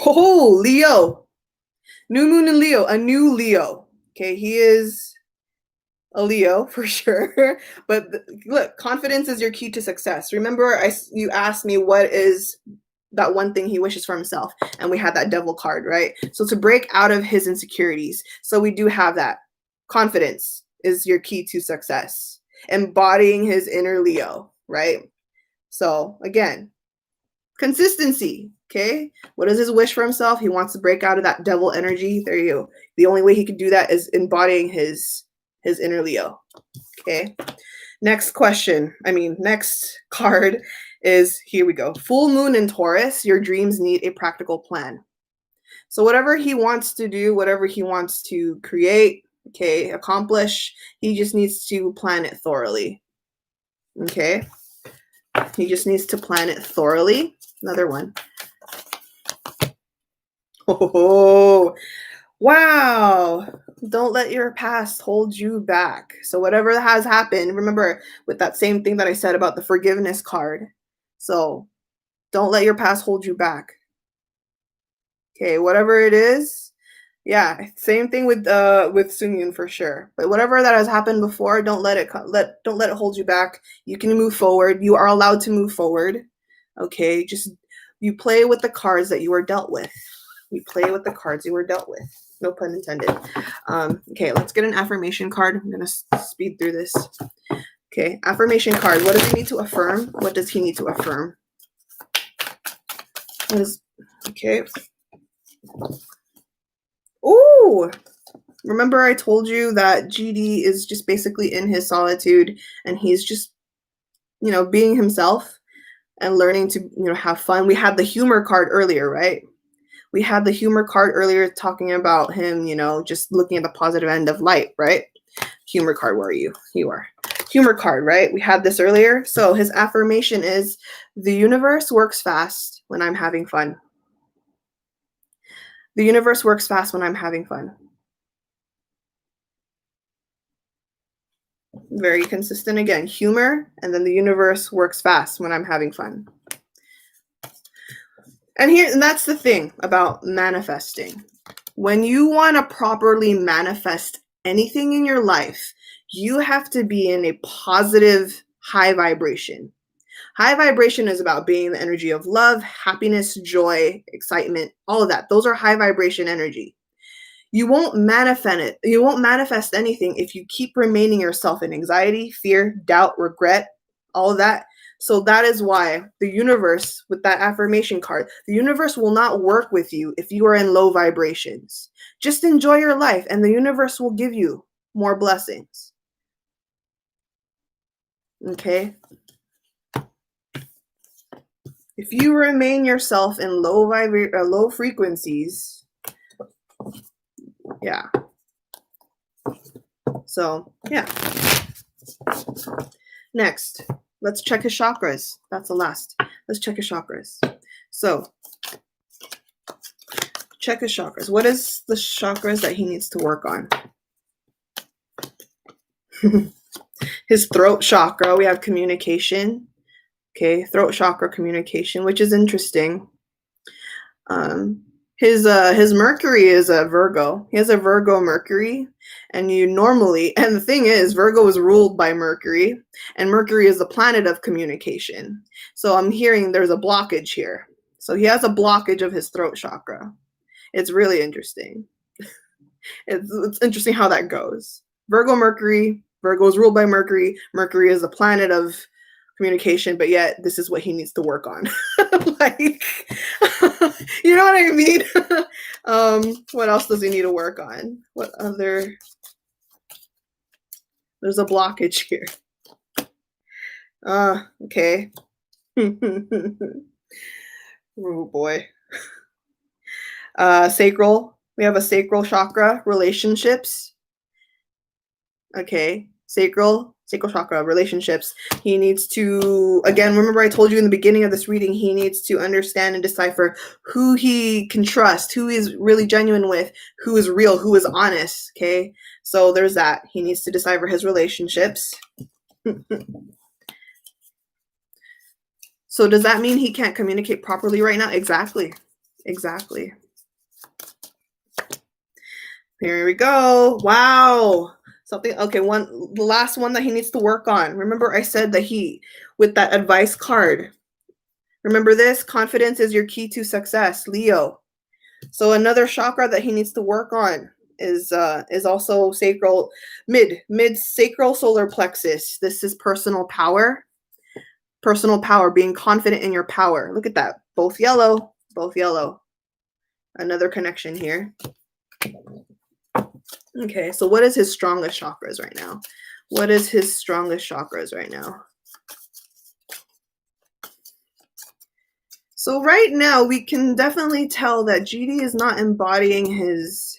Oh, Leo. New moon in Leo, a new Leo. Okay, he is a Leo for sure. But look, confidence is your key to success. Remember, you asked me what is that one thing he wishes for himself, and we had that devil card, right? So to break out of his insecurities. So we do have that. Confidence is your key to success. Embodying his inner Leo, right? So again, consistency. Okay, what is his wish for himself? He wants to break out of that devil energy. There you go. The only way he could do that is embodying his inner Leo. Okay, next card is, here we go. Full moon in Taurus. Your dreams need a practical plan. So whatever he wants to do, whatever he wants to create, okay, accomplish, he just needs to plan it thoroughly. Okay, he just needs to plan it thoroughly. Another one. Oh, wow. Don't let your past hold you back. So whatever has happened, remember with that same thing that I said about the forgiveness card. So don't let your past hold you back. Okay, whatever it is. Yeah, same thing with Sungyun for sure. But whatever that has happened before, don't let it hold you back. You can move forward. You are allowed to move forward. Okay, just you play with the cards that you were dealt with. You play with the cards you were dealt with. No pun intended. Okay, let's get an affirmation card. I'm going to speed through this. Okay, affirmation card. What does he need to affirm? What does he need to affirm? Okay. Ooh! Remember I told you that GD is just basically in his solitude and he's just, being himself and learning to, have fun. We had the humor card earlier, right? We had the humor card earlier talking about him, just looking at the positive end of light, right? Humor card, where are you? You are. Humor card, right? We had this earlier. So his affirmation is, the universe works fast when I'm having fun. The universe works fast when I'm having fun. Very consistent again. Humor, and then the universe works fast when I'm having fun. And that's the thing about manifesting. When you want to properly manifest anything in your life, you have to be in a positive, high vibration. High vibration is about being the energy of love, happiness, joy, excitement, all of that. Those are high vibration energy. You won't manifest it. You won't manifest anything if you keep remaining yourself in anxiety, fear, doubt, regret, all of that. So that is why the universe, with that affirmation card, the universe will not work with you if you are in low vibrations. Just enjoy your life and the universe will give you more blessings. Okay? If you remain yourself in low frequencies, yeah. So, yeah. Next. Let's check his chakras. That's the last. Let's check his chakras. So, check his chakras. What is the chakras that he needs to work on? His throat chakra, we have communication. Okay, throat chakra, communication, which is interesting. His Mercury is a Virgo. He has a Virgo Mercury, and you normally, and the thing is, Virgo is ruled by Mercury, and Mercury is the planet of communication. So I'm hearing there's a blockage here. So he has a blockage of his throat chakra. It's really interesting. It's interesting how that goes. Virgo Mercury. Virgo is ruled by Mercury. Mercury is the planet of communication, but yet this is what he needs to work on. Like, you know what I mean? What else does he need to work on? What other? There's a blockage here. Okay. Oh boy. Sacral. We have a sacral chakra, relationships. Okay. Sacral chakra, relationships. He needs to, again, remember I told you in the beginning of this reading, he needs to understand and decipher who he can trust, who is really genuine with, who is real, who is honest. Okay. So there's that. He needs to decipher his relationships. So does that mean he can't communicate properly right now? Exactly. Here we go. Wow. Something, okay, the last one that he needs to work on. Remember I said that with that advice card, remember this? Confidence is your key to success, Leo. So another chakra that he needs to work on is also sacral, mid sacral solar plexus. This is personal power, being confident in your power. Look at that. Both yellow. Another connection here. Okay, so what is his strongest chakras right now? So right now we can definitely tell that GD is not embodying his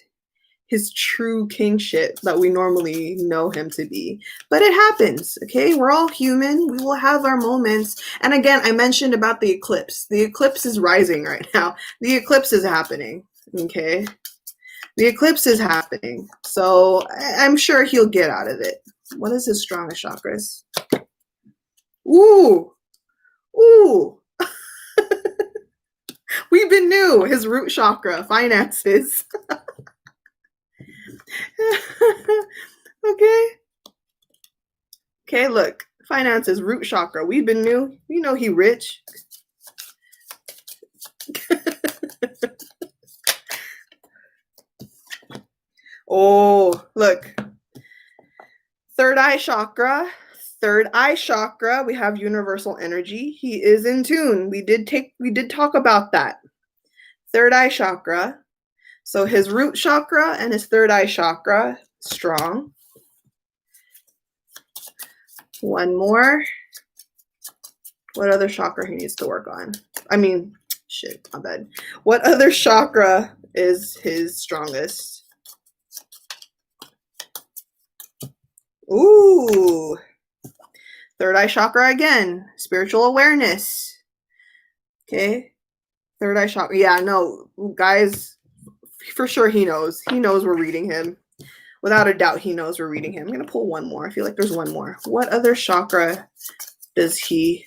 true kingship that we normally know him to be. But it happens, okay? We're all human. We will have our moments. And again, I mentioned about the eclipse. The eclipse is rising right now. The eclipse is happening, okay? The eclipse is happening. So I'm sure he'll get out of it. What is his strongest chakras? Ooh. We've been new. His root chakra, finances. Okay, look. Finances, root chakra. We've been new. You know he rich. Oh, look. Third eye chakra. We have universal energy. He is in tune. We did talk about that. Third eye chakra. So his root chakra and his third eye chakra, strong. One more. What other chakra he needs to work on? I mean, shit, my bad. What other chakra is his strongest? Ooh. Third eye chakra again. Spiritual awareness. Okay. Third eye chakra. Yeah, no, guys, for sure he knows. He knows we're reading him. Without a doubt, he knows we're reading him. I'm going to pull one more. I feel like there's one more. What other chakra does he...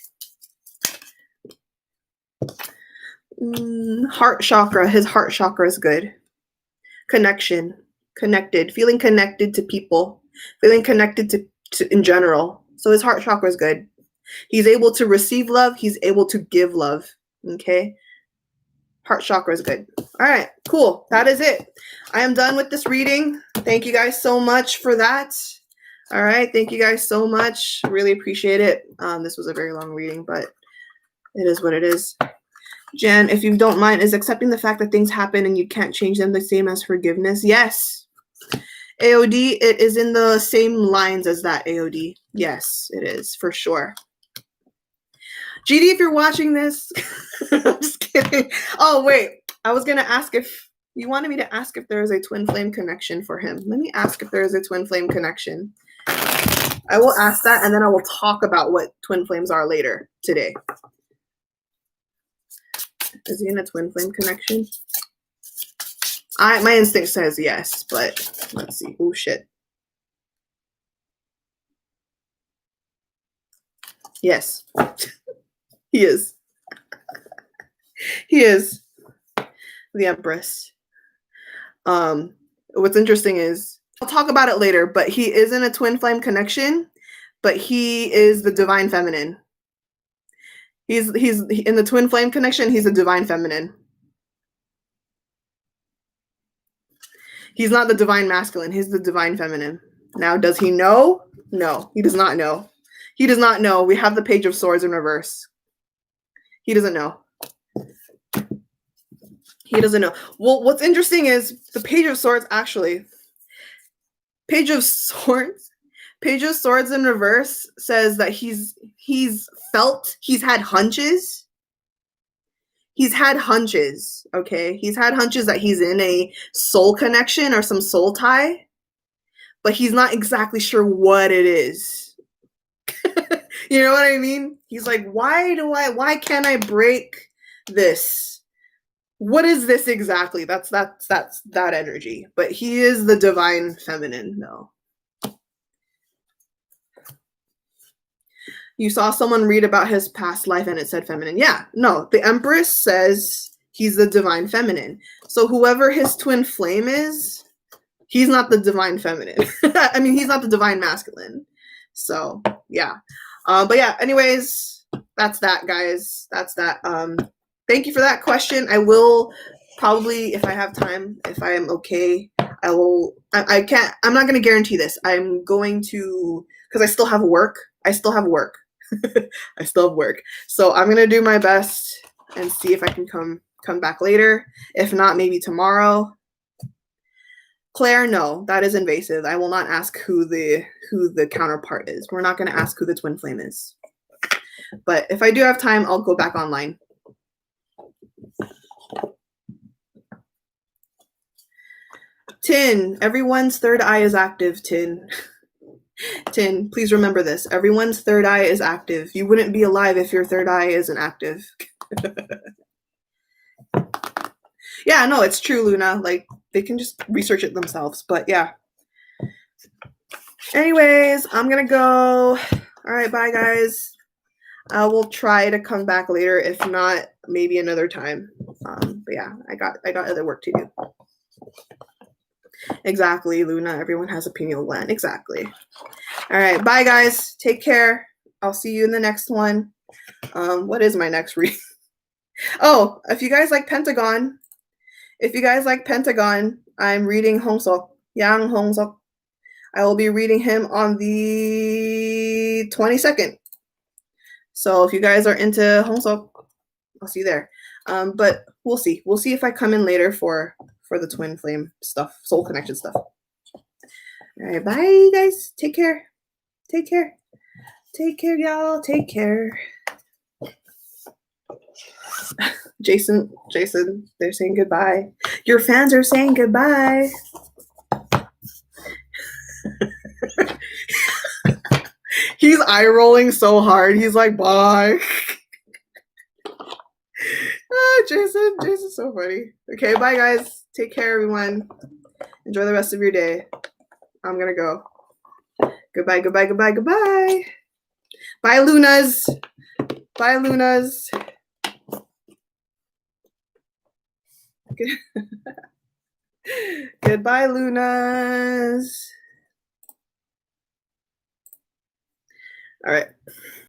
heart chakra. His heart chakra is good. Connection. Connected. Feeling connected to people. Feeling connected to in general. So his heart chakra is good. He's able to receive love. He's able to give love. Okay. Heart chakra is good. All right, cool. That is it. I am done with this reading. Thank you guys so much for that. All right. Thank you guys so much. Really appreciate it. This was a very long reading, but it is what it is. Jen, if you don't mind, is accepting the fact that things happen and you can't change them the same as forgiveness? Yes. AOD, it is in the same lines as that, AOD. Yes, it is, for sure. GD, if you're watching this, I'm just kidding. Oh, wait. I was going to ask if you wanted me to ask if there is a twin flame connection for him. Let me ask if there is a twin flame connection. I will ask that, and then I will talk about what twin flames are later today. Is he in a twin flame connection? My instinct says yes, but let's see. Oh, shit. Yes. He is. He is. the Empress. What's interesting is, I'll talk about it later, but he is in a twin flame connection, but he is the divine feminine. He's in the twin flame connection, he's a divine feminine. He's not the divine masculine, he's the divine feminine. Now, does he know? No, he does not know. He does not know. We have the Page of Swords in reverse. He doesn't know. He doesn't know. Well, what's interesting is the Page of Swords, actually. Page of Swords in reverse says that he's had hunches. He's had hunches, okay? He's had hunches that he's in a soul connection or some soul tie, but he's not exactly sure what it is. You know what I mean? He's like, why can't I break this? What is this exactly? That's that energy. But he is the divine feminine, no. You saw someone read about his past life and it said feminine. Yeah, no, the Empress says he's the divine feminine. So whoever his twin flame is, he's not the divine feminine. I mean, he's not the divine masculine. So, yeah. But yeah, anyways, that's that, guys. That's that. Thank you for that question. I will probably, if I have time, if I am okay, I will. I can't. I'm not going to guarantee this. I'm going to, because I still have work. I still have work. So I'm going to do my best and see if I can come back later. If not, maybe tomorrow. Claire, no, that is invasive. I will not ask who the counterpart is. We're not going to ask who the twin flame is. But if I do have time, I'll go back online. Tin, everyone's third eye is active, Tin. Tin, please remember this. Everyone's third eye is active. You wouldn't be alive if your third eye isn't active. Yeah, no, it's true, Luna. Like, they can just research it themselves. But yeah. Anyways, I'm gonna go. All right, bye, guys. I will try to come back later. If not, maybe another time. But yeah, I got other work to do. Exactly, Luna. Everyone has a pineal gland. Exactly. All right, bye, guys. Take care. I'll see you in the next one. What is my next read? Oh, if you guys like Pentagon, I'm reading Hongsok, Yang Hongsok. I will be reading him on the 22nd. So if you guys are into Hongsok, I'll see you there. But we'll see. We'll see if I come in later for the twin flame stuff, soul connection stuff. All right, bye, guys. Take care. Take care. Take care, y'all. Take care. Jason, they're saying goodbye. Your fans are saying goodbye. He's eye rolling so hard. He's like, bye. Jason's so funny. Okay, bye, guys. Take care, everyone. Enjoy the rest of your day. I'm gonna go. Goodbye, goodbye, goodbye, goodbye. Bye, Lunas. Bye, Lunas. Goodbye, Lunas. All right.